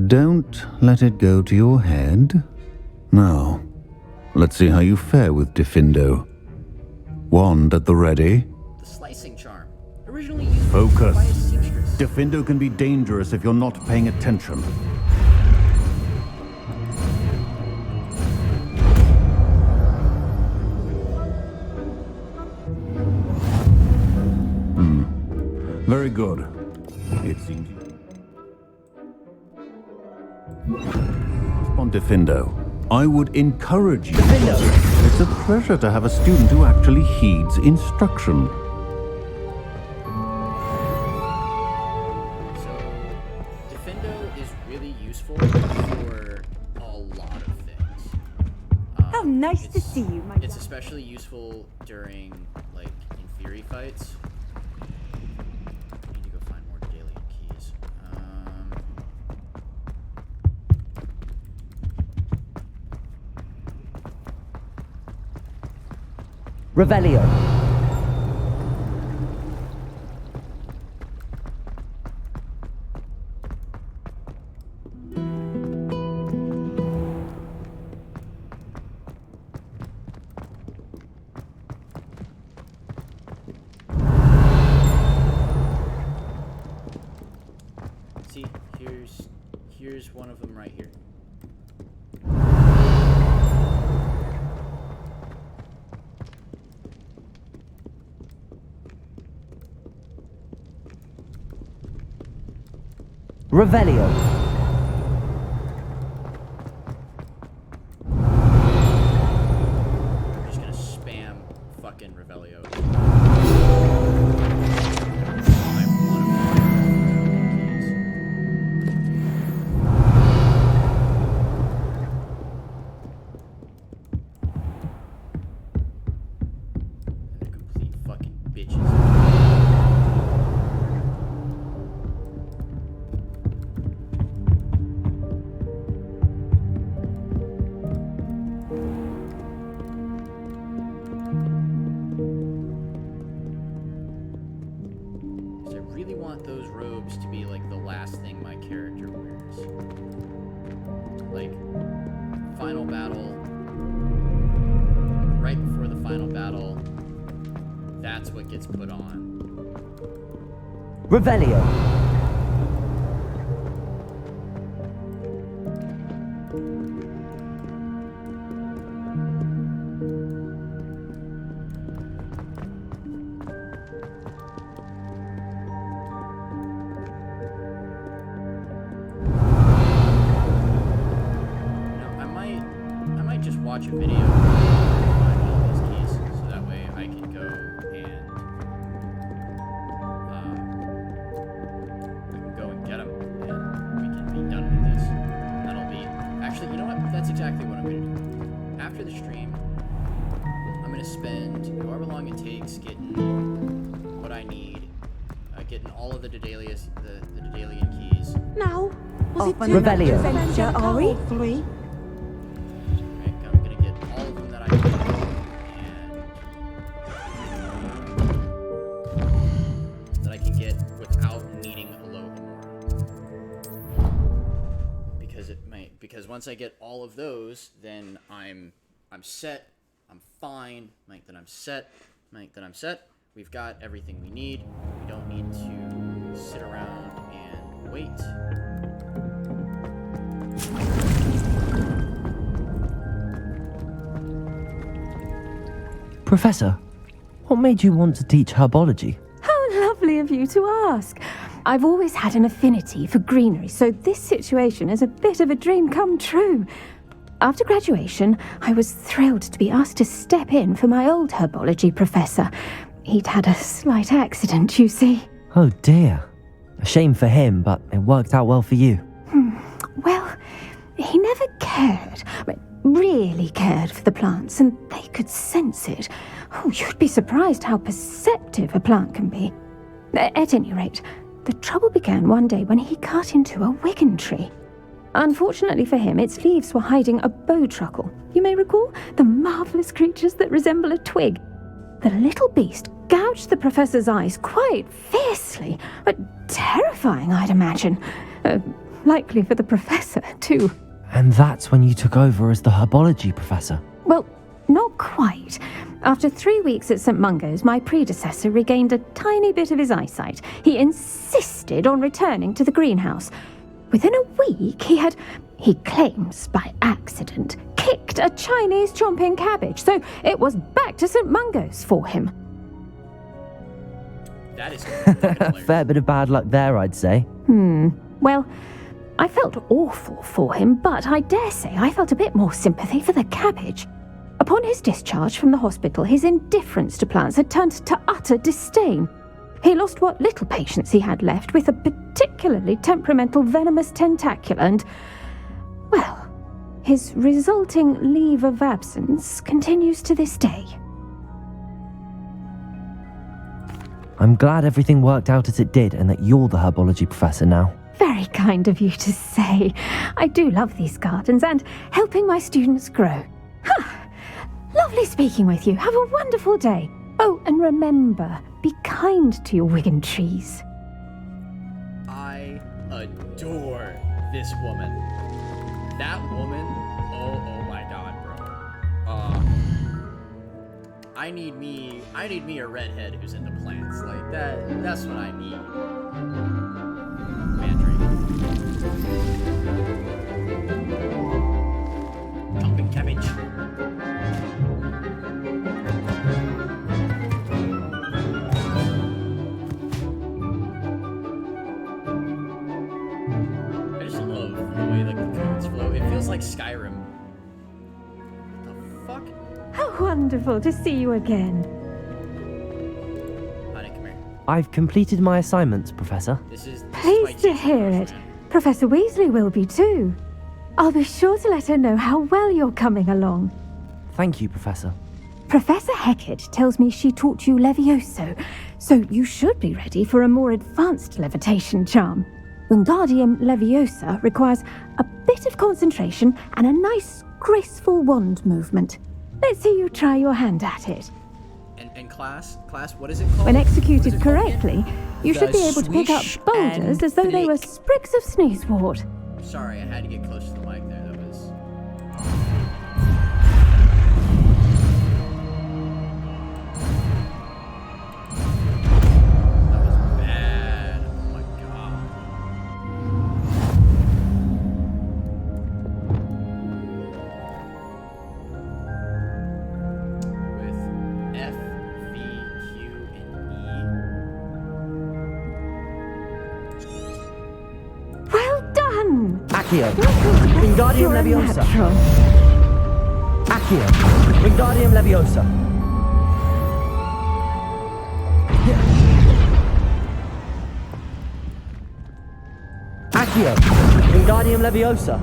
Don't let it go to your head. Now, let's see how you fare with Defindo. Wand at the ready. The slicing charm. Originally used Focus. by a seamstress. Defindo can be dangerous if you're not paying attention. Very good. It seems you... On Defindo, I would encourage you. Defindo! It's a pleasure to have a student who actually heeds instruction. So, Defindo is really useful for a lot of things. How nice to see you, my It's especially useful during, like, inferi fights. I need to go find more daily keys. Revelio. See, here's one of them right here. Revelio. We're just gonna spam fucking Revelio. Complete fucking bitches. I really want those robes to be like the last thing my character wears. Like, final battle, right before the final battle, that's what gets put on. Revelio. I might just watch a video stream, I'm gonna spend however long it takes getting what I need, getting all of the Dedalian keys. Now, was it Revelio. adventure, are we? Okay, I'm gonna get all of them that I can, and that I can get without needing a Alohomora. Because once I get all of those, then I'm set. I'm fine. Then I'm set. Then I'm set. We've got everything we need. We don't need to sit around and wait. Professor, what made you want to teach herbology? How lovely of you to ask. I've always had an affinity for greenery, so this situation is a bit of a dream come true. After graduation, I was thrilled to be asked to step in for my old herbology professor. He'd had a slight accident, you see. Oh dear. A shame for him, but it worked out well for you. Well, he never cared, really cared for the plants, and they could sense it. Oh, you'd be surprised how perceptive a plant can be. At any rate, the trouble began one day when he cut into a wigan tree. Unfortunately for him, its leaves were hiding a bowtruckle. You may recall the marvellous creatures that resemble a twig. The little beast gouged the professor's eyes quite fiercely, but terrifying, I'd imagine. Likely for the professor, too. And that's when you took over as the herbology professor? Well, not quite. After 3 weeks at St. Mungo's, my predecessor regained a tiny bit of his eyesight. He insisted on returning to the greenhouse. Within a week, he claims by accident, kicked a Chinese chomping cabbage, so it was back to St. Mungo's for him. That is a fair bit of bad luck there, I'd say. Well, I felt awful for him, but I dare say I felt a bit more sympathy for the cabbage. Upon his discharge from the hospital, his indifference to plants had turned to utter disdain. He lost what little patience he had left with a particularly temperamental venomous tentacula and, well, his resulting leave of absence continues to this day. I'm glad everything worked out as it did and that you're the herbology professor now. Very kind of you to say. I do love these gardens and helping my students grow. Lovely speaking with you. Have a wonderful day. Oh, and remember, be kind to your wigan trees. I adore this woman. That woman, oh my god, bro. I need me a redhead who's into plants. Like that's what I need. Mandarin. Chomping cabbage. I just love the way the codes flow. It feels like Skyrim. What the fuck? How wonderful to see you again. Honey, come here. I've completed my assignments, Professor. This is Pleased to hear it. Professor Weasley will be too. I'll be sure to let her know how well you're coming along. Thank you, Professor. Professor Hecat tells me she taught you Levioso, so you should be ready for a more advanced levitation charm. Wingardium Leviosa requires a bit of concentration and a nice, graceful wand movement. Let's see you try your hand at it. And class, what is it called? When executed correctly, you should be able to pick up boulders as though they were sprigs of sneezewort. Sorry, I had to get close to the mic there. That was... bad. Oh my god. With F, V, Q, and E. Well done! Accio. Wingardium Leviosa. Accio. Wingardium Leviosa. Accio. Wingardium Leviosa.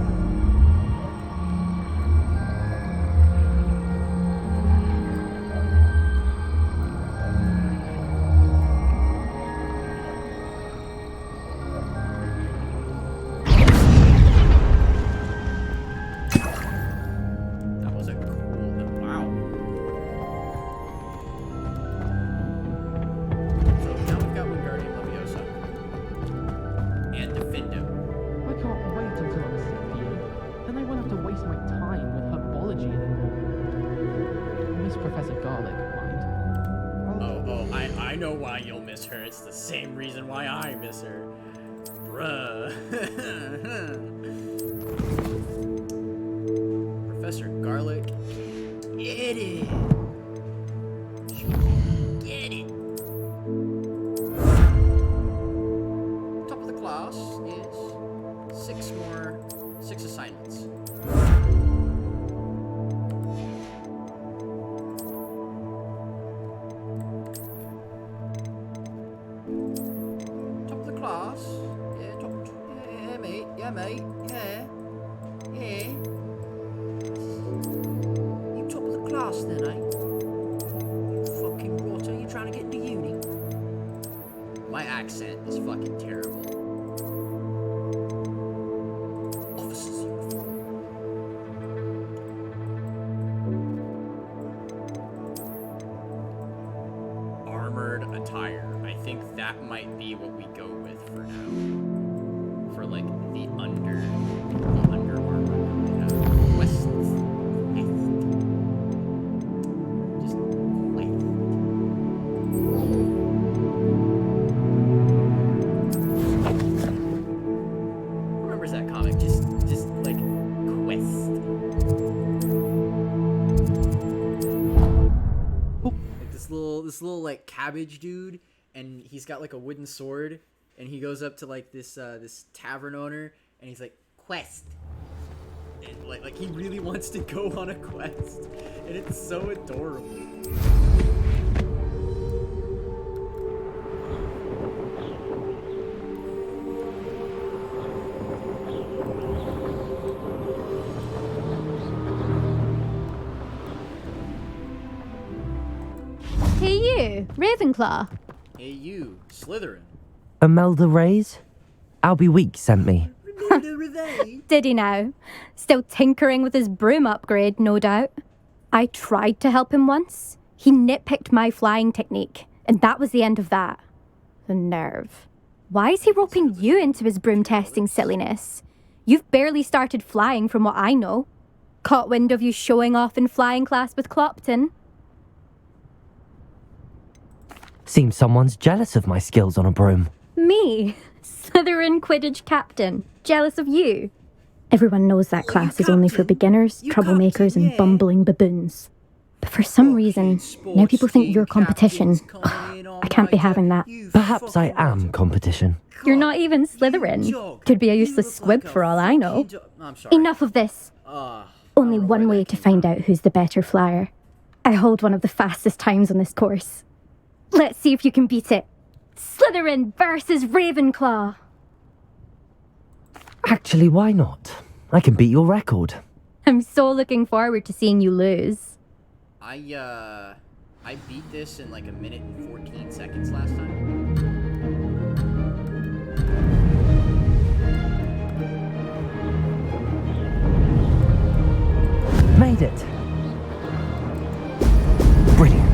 I know why you'll miss her. It's the same reason why I miss her. Bruh. Professor Garlic. Get it. Get it. Top of the class is 6 assignments. Top of the class. Yeah, mate. Yeah, mate. Yeah. You top of the class then, eh? Fucking rotter, you trying to get into uni? My accent is fucking terrible. Officer's uniform. Armored attire. I think that might be what we go with for now. For like the under armor. West. Just wait. Remembers that comic? Just like quest. Like this little like cabbage dude, and he's got like a wooden sword, and he goes up to like this tavern owner, and he's like, quest. And like he really wants to go on a quest, and it's so adorable. Hey you, Ravenclaw. Hey you, Slytherin. Imelda Reyes? Albie Weeks sent me. Did he now? Still tinkering with his broom upgrade, no doubt. I tried to help him once. He nitpicked my flying technique, and that was the end of that. The nerve. Why is he roping you into his broom testing silliness? You've barely started flying from what I know. Caught wind of you showing off in flying class with Clopton. Seems someone's jealous of my skills on a broom. Me? Slytherin Quidditch captain. Jealous of you? Everyone knows that class is only for beginners, troublemakers, and bumbling baboons. But for some reason, now people think you're competition. I can't be having that. Perhaps I am competition. You're not even Slytherin. Could be a useless squib for all I know. Enough of this. Only one way to find out who's the better flyer. I hold one of the fastest times on this course. Let's see if you can beat it. Slytherin versus Ravenclaw. Actually, why not? I can beat your record. I'm so looking forward to seeing you lose. I beat this in like 1 minute and 14 seconds last time. Made it. Brilliant.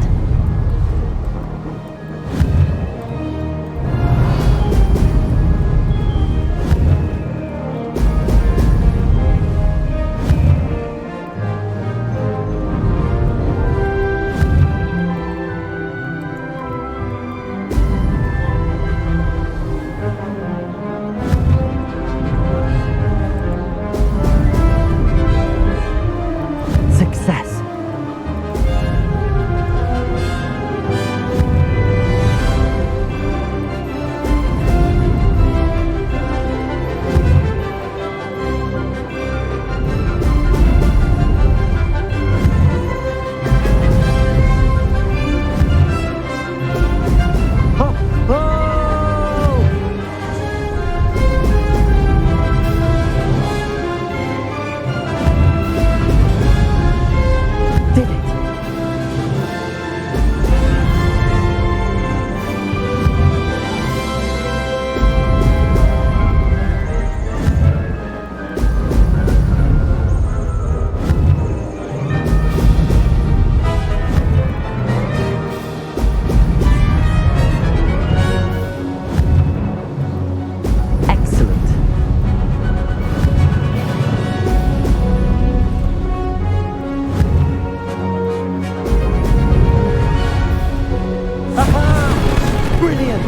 Brilliant!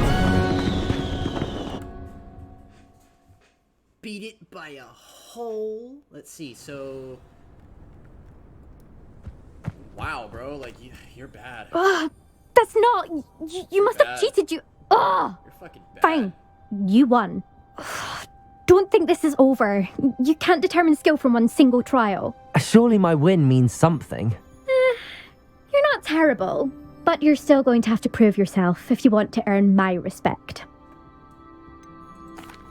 Beat it by a hole. Let's see, so... Wow, bro, like, you're bad. Ugh, that's not... You must have cheated, you... Ugh! You're fucking bad. Fine. You won. Don't think this is over. You can't determine skill from one single trial. Surely my win means something. You're not terrible, but you're still going to have to prove yourself if you want to earn my respect.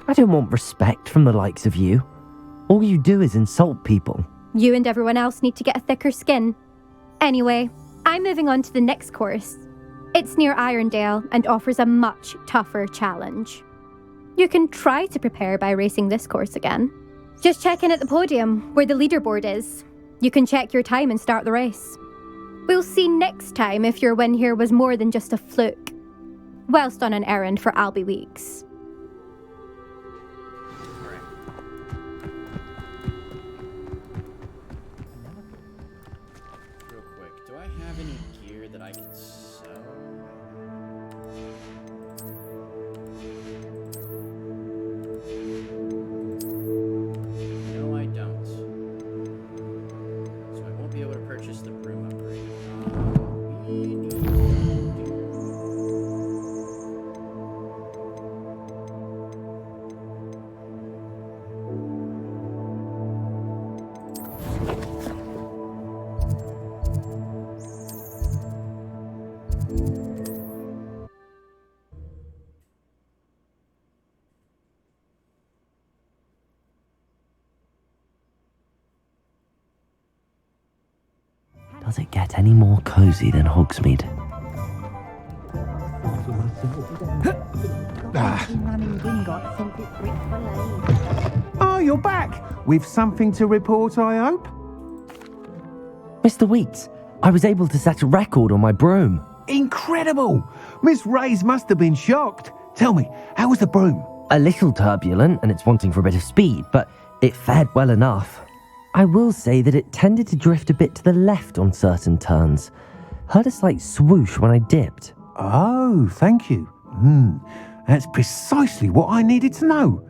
I don't want respect from the likes of you. All you do is insult people. You and everyone else need to get a thicker skin. Anyway, I'm moving on to the next course. It's near Irondale and offers a much tougher challenge. You can try to prepare by racing this course again. Just check in at the podium, where the leaderboard is. You can check your time and start the race. We'll see next time if your win here was more than just a fluke. Whilst on an errand for Albie Weeks. Real quick, do I have any gear that I can sell? No, I don't. So I won't be able to purchase the broom upgrade. We need to do... Does it get any more cozy than Hogsmeade? Oh, you're back! With something to report, I hope? Mr. Weeks, I was able to set a record on my broom. Incredible! Miss Ray's must have been shocked. Tell me, how was the broom? A little turbulent, and it's wanting for a bit of speed, but it fared well enough. I will say that it tended to drift a bit to the left on certain turns. Heard a slight swoosh when I dipped. Oh, thank you. That's precisely what I needed to know.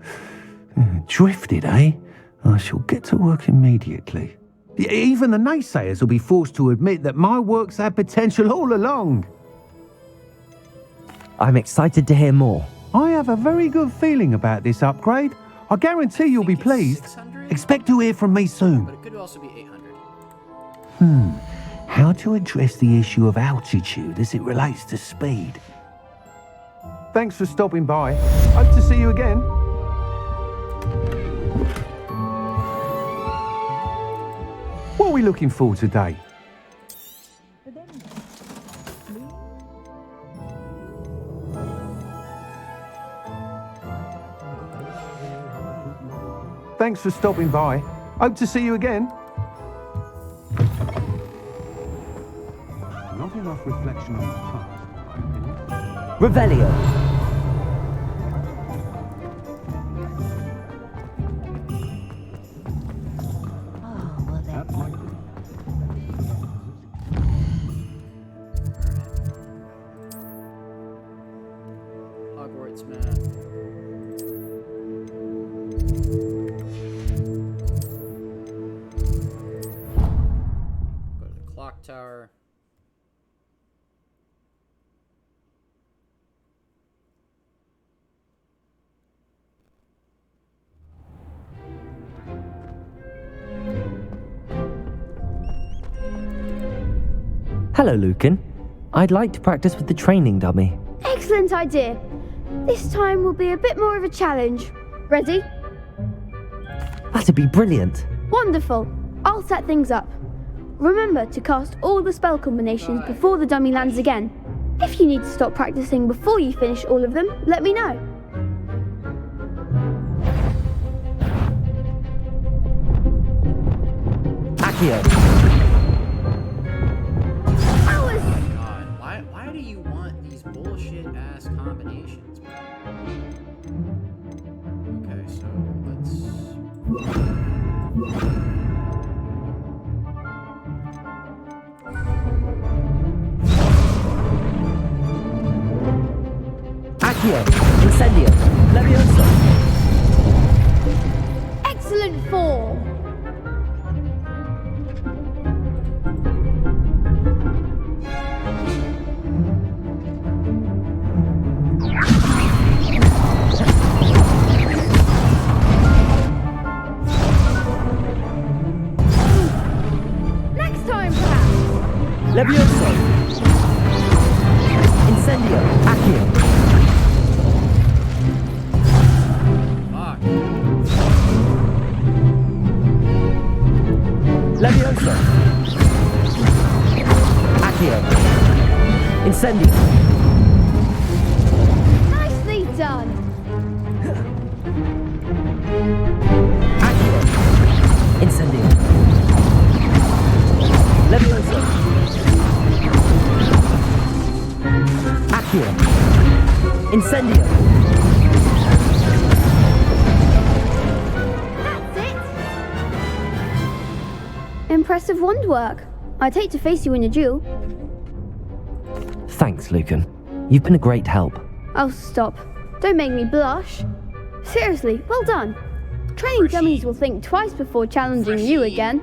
Drifted, eh? I shall get to work immediately. Even the naysayers will be forced to admit that my work's had potential all along. I'm excited to hear more. I have a very good feeling about this upgrade. I guarantee you'll be pleased. 600? Expect to hear from me soon. But it could also be 800. How to address the issue of altitude as it relates to speed. Thanks for stopping by. Hope to see you again. What are we looking for today? Thanks for stopping by. Hope to see you again. Not enough reflection on the past, in my opinion. Revelio. Hogwarts map. Go to the clock tower. Hello, Lucan. I'd like to practice with the training dummy. Excellent idea. This time will be a bit more of a challenge. Ready? That'd be brilliant. Wonderful. I'll set things up. Remember to cast all the spell combinations before the dummy lands again. If you need to stop practicing before you finish all of them, let me know. Accio. Why do you want these bullshit-ass combinations, bro? Okay, so let's... Accio. Incendio. Levioso. Excellent form! Next time, perhaps! Levioso. Incendio. Accio. Fuck. Levioso. Accio. Incendio. Nicely done! Accio. Incendio. Levioso. Accio. Incendio. That's it! Impressive wand work. I'd hate to face you in a duel. Thanks, Lucan. You've been a great help. Oh, stop. Don't make me blush. Seriously, well done. Training dummies will think twice before challenging you again.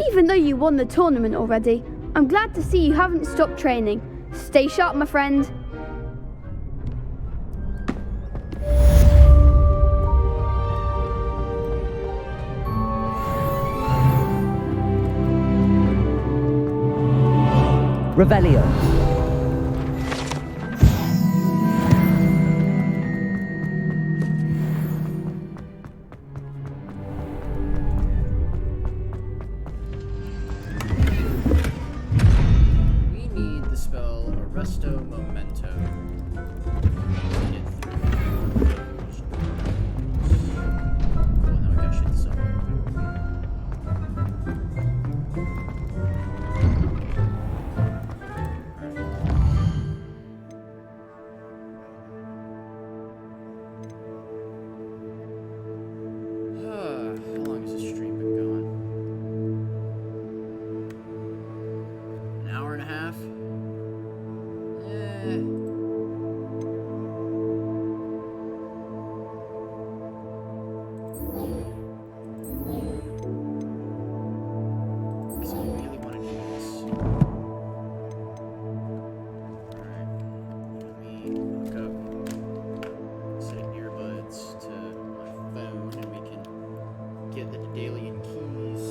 Even though you won the tournament already, I'm glad to see you haven't stopped training. Stay sharp, my friend. Revelio. We need the spell Arresto Memento. Get through those doors. Cool, now we gotta shoot this up. How long has this stream been going? An hour and a half? Because I really want to do this. Alright. Let me hook up set earbuds to my phone and we can get the Daedalian keys.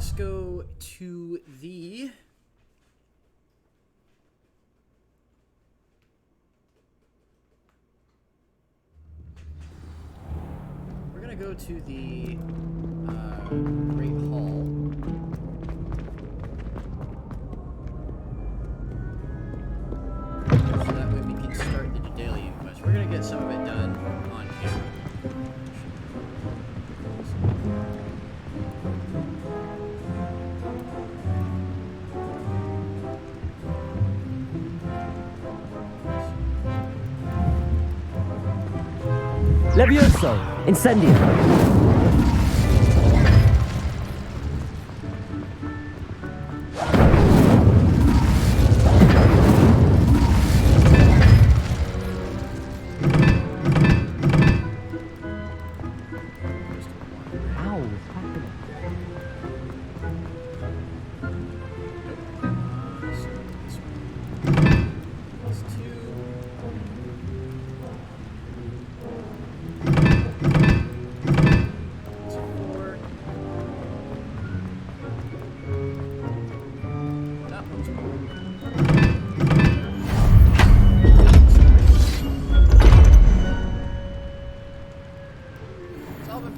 let's go to the... We're gonna go to the Great Hall. So that way we can start the Daedalian quest. We're gonna get some of it done on camera. Levioso! Incendio!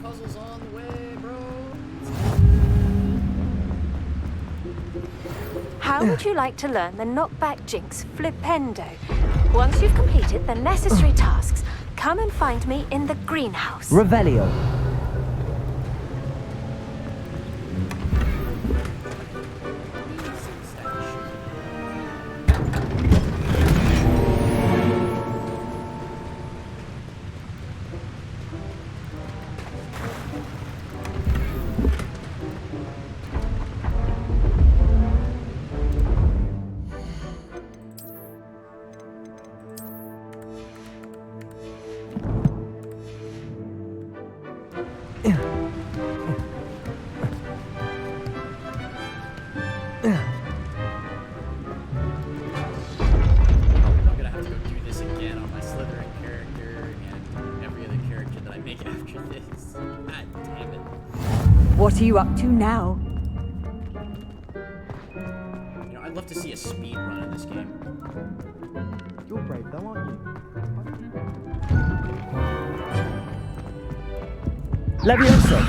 Puzzles on the way, bro. How would you like to learn the knockback jinx flipendo? Once you've completed the necessary tasks, come and find me in the greenhouse. Revelio. What are you up to now? You know, I'd love to see a speed run in this game. You're brave though, aren't you? Levioso!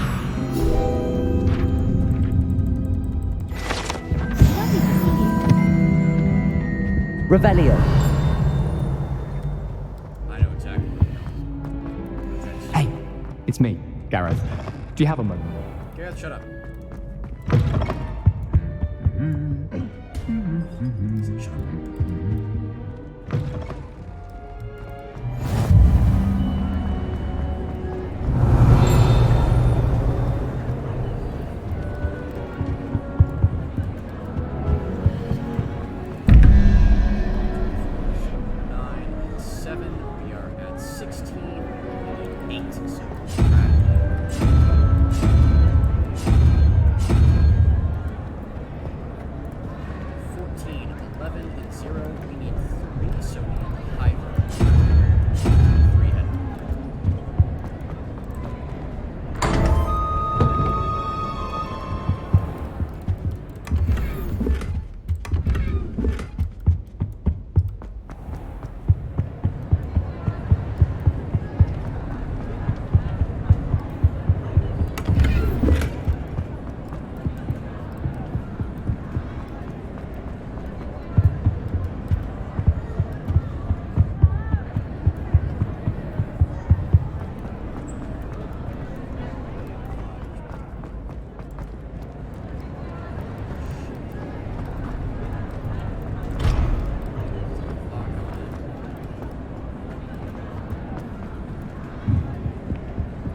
Revelio. I know exactly. Hey, it's me, Gareth. Do you have a moment? Gareth, shut up. Shut up.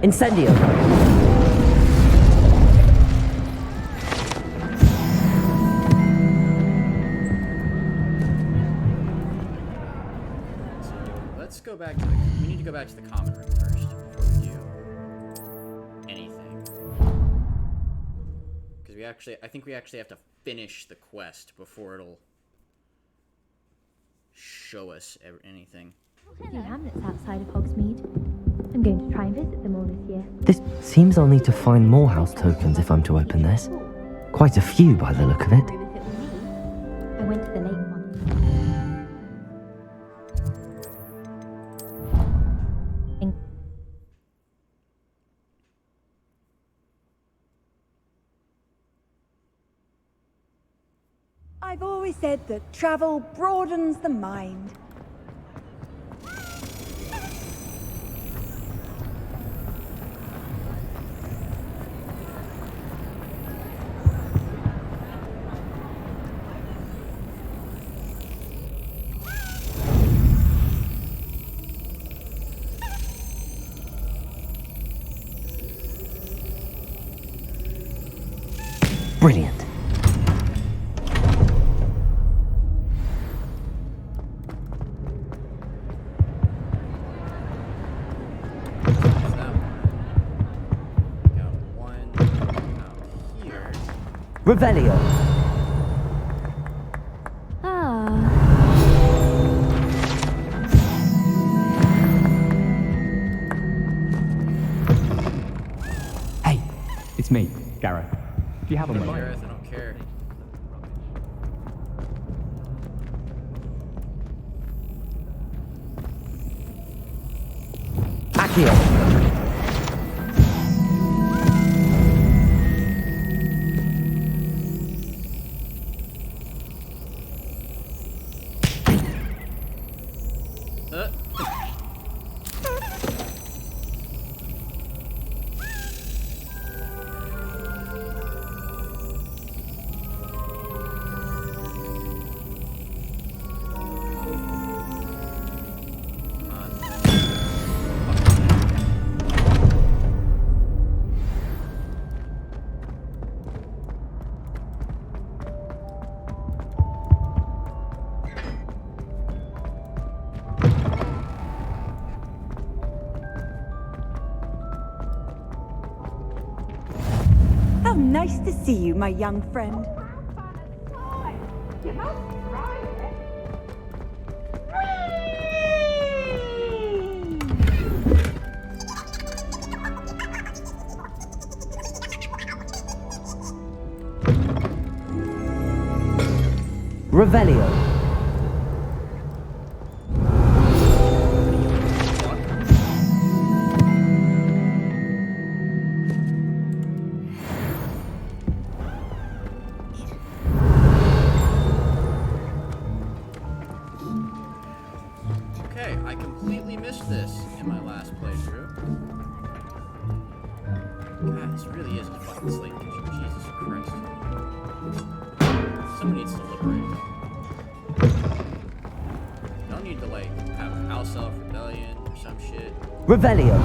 Incendio. Let's go back to the... We need to go back to the common room first before we do anything. Because we actually... I think we actually have to finish the quest before it'll show us anything. Few hamlets outside of Hogsmeade. I'm going to try and visit them all this year. This seems I'll need to find more house tokens if I'm to open this. Quite a few by the look of it. I went to the late one. I've always said that travel broadens the mind. Brilliant. Revelio. Hey, it's me, Gareth. Do you have a moment? Gareth, I don't care. Accio. How nice to see you, my young friend. Revelio. Okay, I completely missed this in my last playthrough. God, this really is a fucking slate kitchen. Jesus Christ. Someone needs to liberate. Don't need to, like, have a house elf rebellion or some shit. Revelio.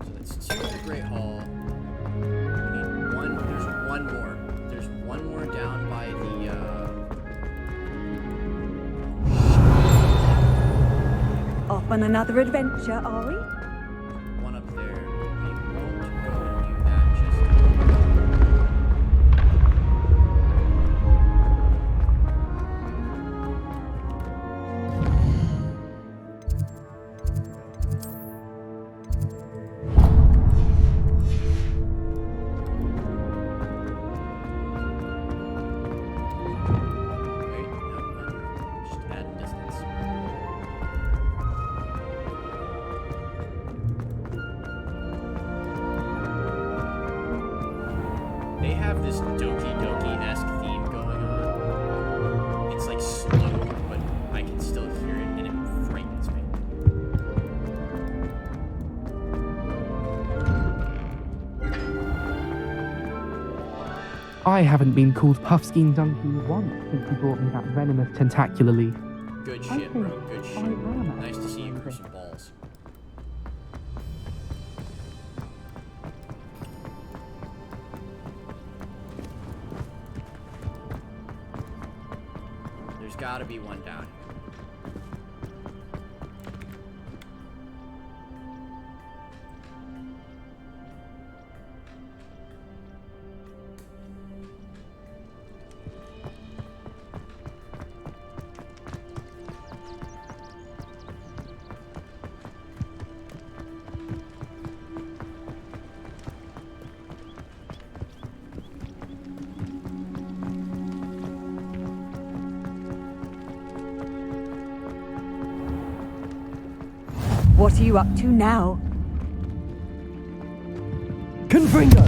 So that's 2 in the Great Hall. We need 1. There's 1 more. There's 1 more down by the, Off on another adventure, are we? one up there. We won't go and do that just wait, no, just add distance. They have this Doki Doki-esque theme going on. It's like slow, but I can still hear it, and it frightens me. I haven't been called Puffskein Donkey once since you brought me that venomous tentacularly. Good shit, bro. Good shit. Nice to see you grow some balls. There's gotta be one down here. What are you up to now? Confringo!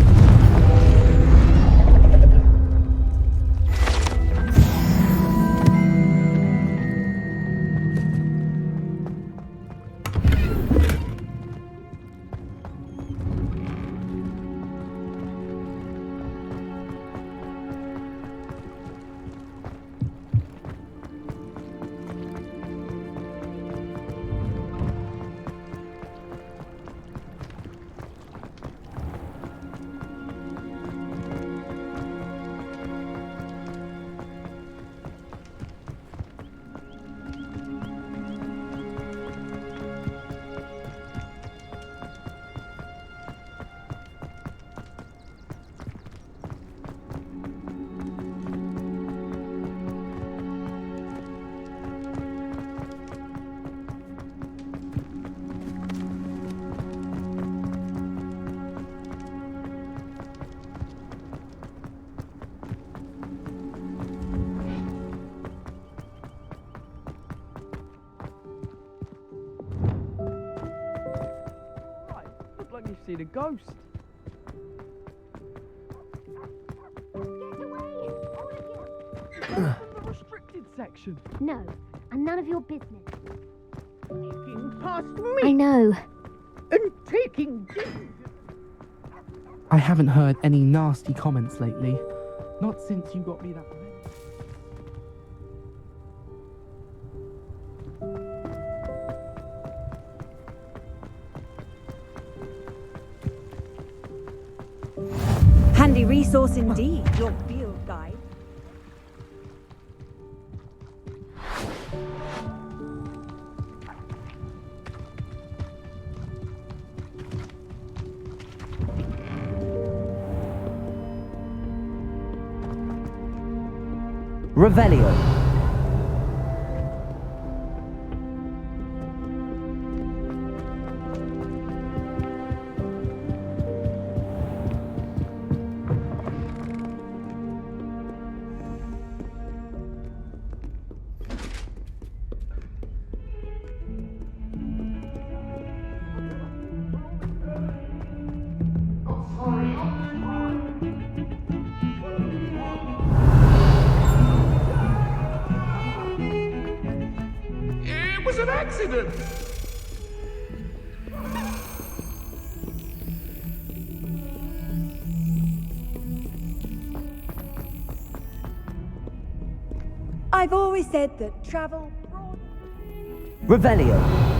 Look like you've seen a ghost. The restricted section. No, and none of your business. Taking past me I know. and taking... I haven't heard any nasty comments lately. Not since you got me that... Handy resource indeed, your field guide. Revelio. It was an accident! I've always said that travel... Revelio.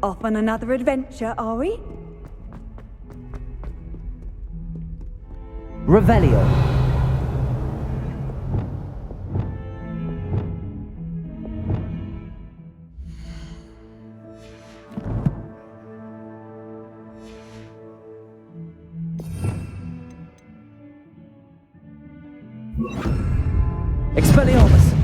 Off on another adventure, are we? Revelio. Expelliarmus.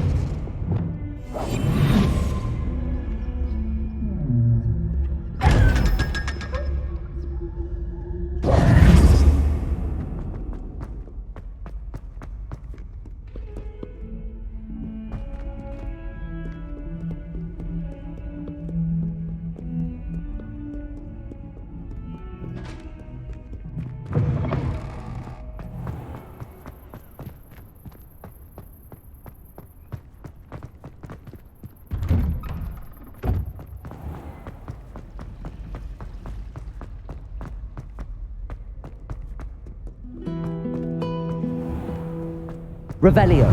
Revelio.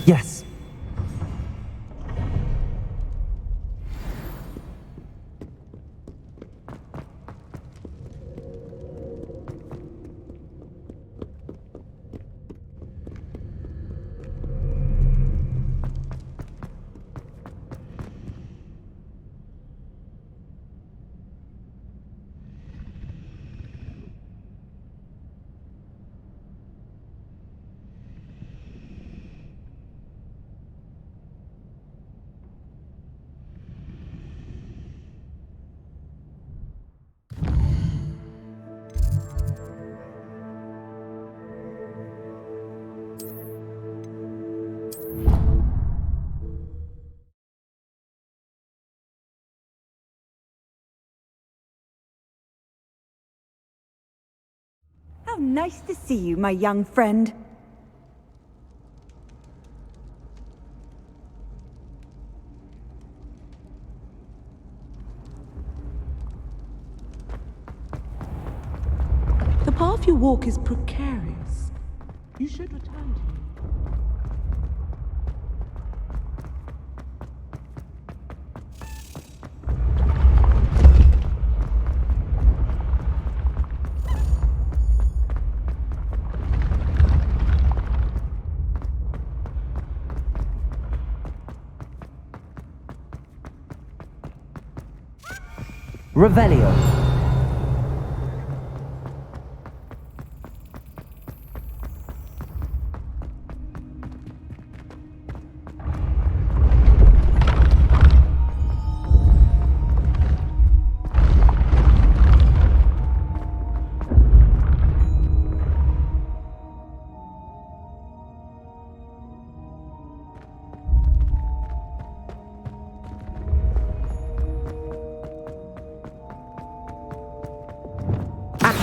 Yes. How nice to see you, my young friend. The path you walk is precarious. You should return to it. Revelio. I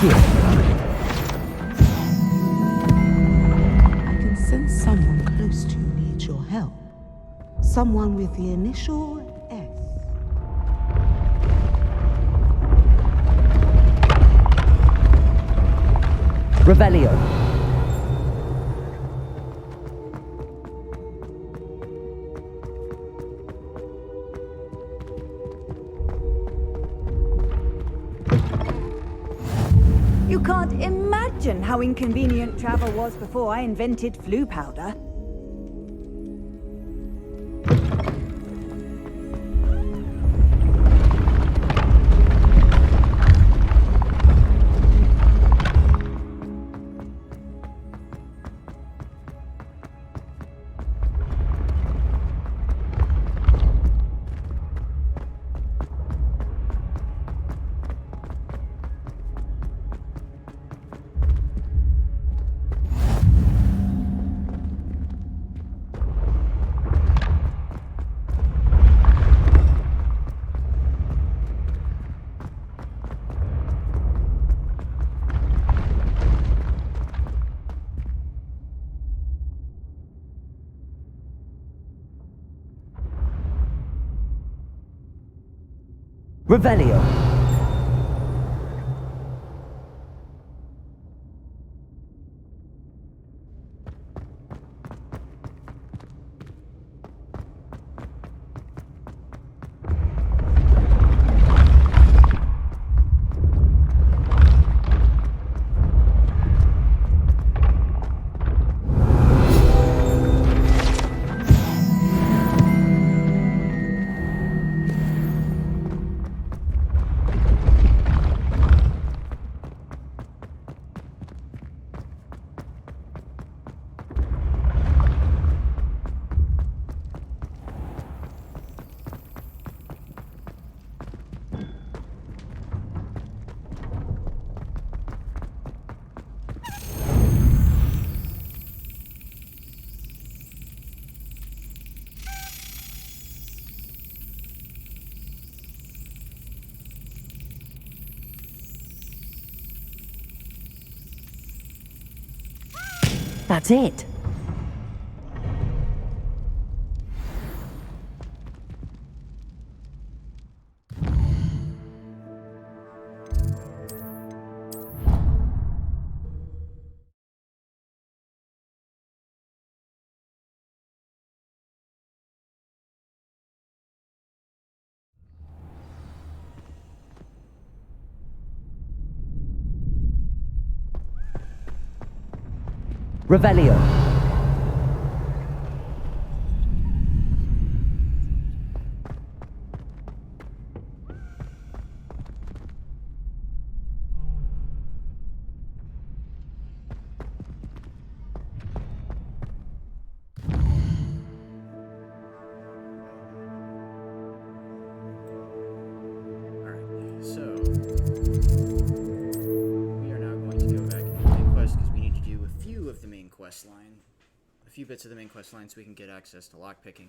can sense someone close to you needs your help. Someone with the initial S. Revelio. You can't imagine how inconvenient travel was before I invented flu powder. Revelio. That's it. Revelio. So, we are now going to go back into the main quest because we need to do a few of the main quest line, a few bits of the main quest line so we can get access to lockpicking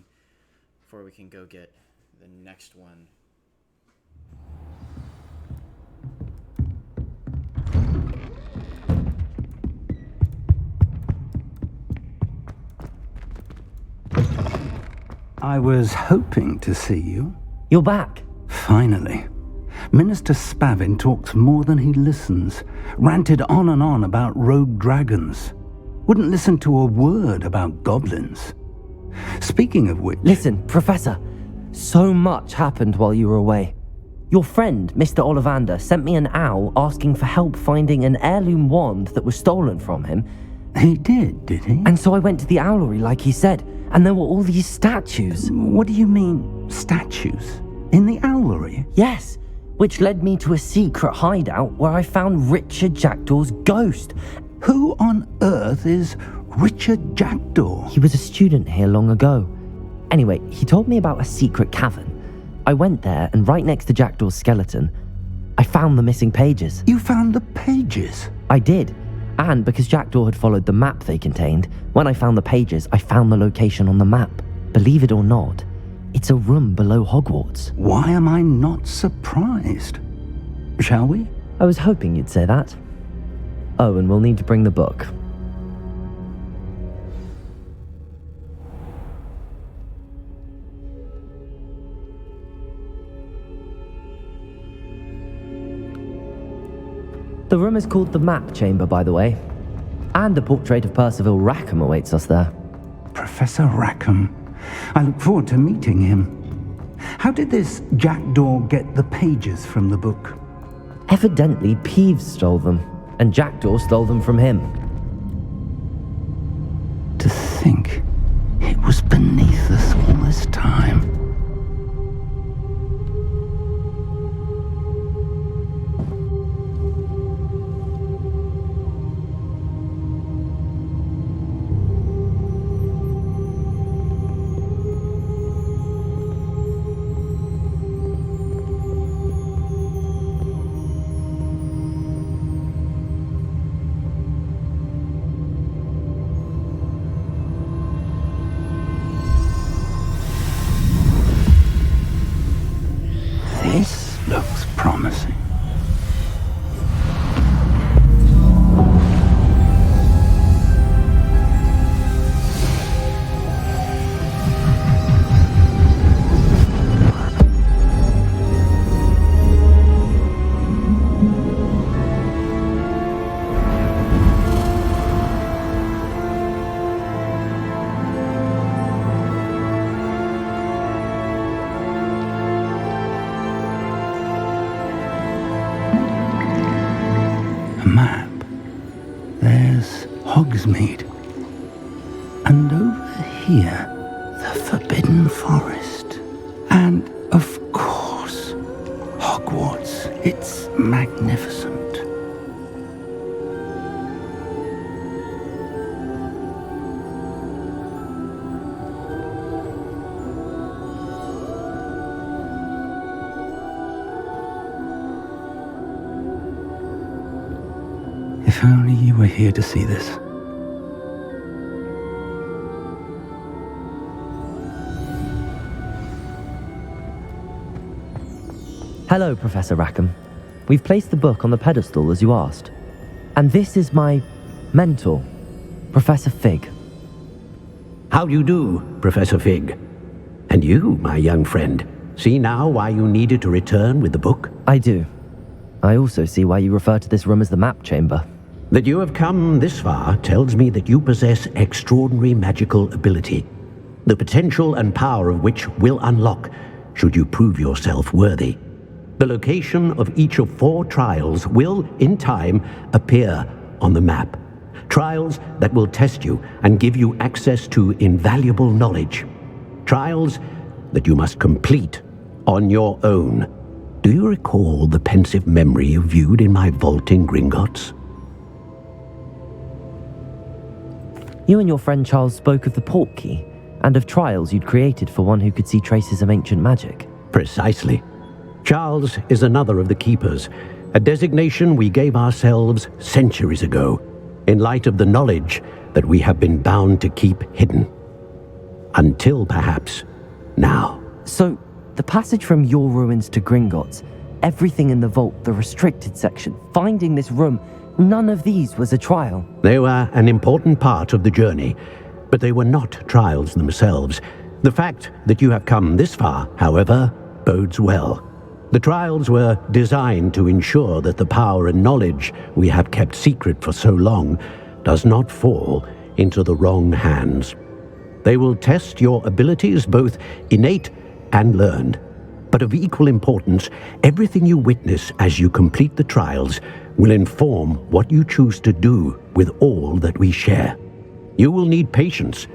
before we can go get the next one. I was hoping to see you. You're back. Finally. Minister Spavin talks more than he listens, ranted on and on about rogue dragons. Wouldn't listen to a word about goblins. Speaking of which... Listen, Professor, so much happened while you were away. Your friend, Mr. Ollivander, sent me an owl asking for help finding an heirloom wand that was stolen from him. He did he? And so I went to the owlery like he said, and there were all these statues. What do you mean, statues? In the owlery? Yes, which led me to a secret hideout where I found Richard Jackdaw's ghost. Who on earth is Richard Jackdaw? He was a student here long ago. Anyway, he told me about a secret cavern. I went there, and right next to Jackdaw's skeleton, I found the missing pages. You found the pages? I did. And because Jackdaw had followed the map they contained, when I found the pages, I found the location on the map. Believe it or not, it's a room below Hogwarts. Why am I not surprised? Shall we? I was hoping you'd say that. Oh, and we'll need to bring the book. The room is called the Map Chamber, by the way. And a portrait of Percival Rackham awaits us there. Professor Rackham. I look forward to meeting him. How did this Jackdaw get the pages from the book? Evidently, Peeves stole them, and Jackdaw stole them from him. To think it was beneath us all this time. This looks promising. Hogsmeade. And over here, the Forbidden Forest. And, of course, Hogwarts. It's magnificent. If only you were here to see this. Hello, Professor Rackham. We've placed the book on the pedestal as you asked. And this is my mentor, Professor Fig. How do you do, Professor Fig? And you, my young friend, see now why you needed to return with the book? I do. I also see why you refer to this room as the map chamber. That you have come this far tells me that you possess extraordinary magical ability, the potential and power of which will unlock should you prove yourself worthy. The location of each of 4 trials will, in time, appear on the map. Trials that will test you and give you access to invaluable knowledge. Trials that you must complete on your own. Do you recall the pensive memory you viewed in my vault in Gringotts? You and your friend Charles spoke of the Portkey, and of trials you'd created for one who could see traces of ancient magic. Precisely. Charles is another of the Keepers, a designation we gave ourselves centuries ago, in light of the knowledge that we have been bound to keep hidden. Until, perhaps, now. So, the passage from your ruins to Gringotts, everything in the vault, the restricted section, finding this room, none of these was a trial. They were an important part of the journey, but they were not trials themselves. The fact that you have come this far, however, bodes well. The trials were designed to ensure that the power and knowledge we have kept secret for so long does not fall into the wrong hands. They will test your abilities, both innate and learned. But of equal importance, everything you witness as you complete the trials will inform what you choose to do with all that we share. You will need patience.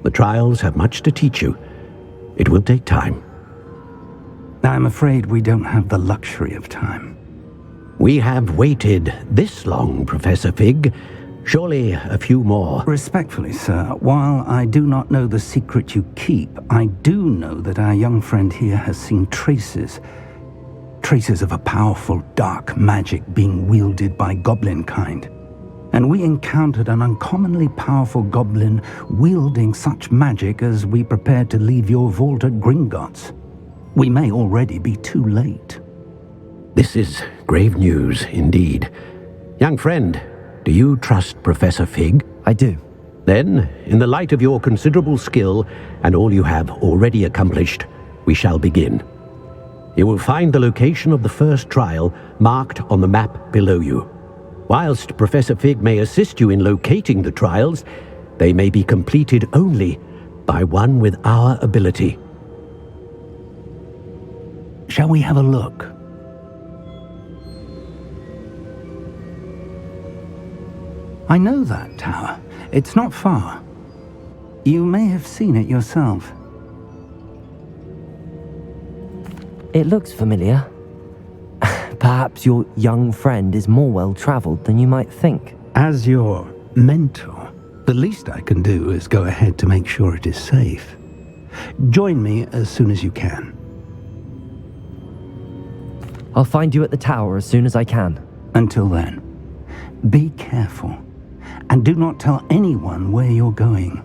The trials have much to teach you. It will take time. I'm afraid we don't have the luxury of time. We have waited this long, Professor Fig. Surely a few more. Respectfully, sir, while I do not know the secret you keep, I do know that our young friend here has seen traces of a powerful dark magic being wielded by goblin kind. And we encountered an uncommonly powerful goblin wielding such magic as we prepared to leave your vault at Gringotts. We may already be too late. This is grave news indeed. Young friend, do you trust Professor Fig? I do. Then, in the light of your considerable skill and all you have already accomplished, we shall begin. You will find the location of the first trial marked on the map below you. Whilst Professor Fig may assist you in locating the trials, they may be completed only by one with our ability. Shall we have a look? I know that tower. It's not far. You may have seen it yourself. It looks familiar. Perhaps your young friend is more well-traveled than you might think. As your mentor, the least I can do is go ahead to make sure it is safe. Join me as soon as you can. I'll find you at the tower as soon as I can. Until then, be careful, and do not tell anyone where you're going.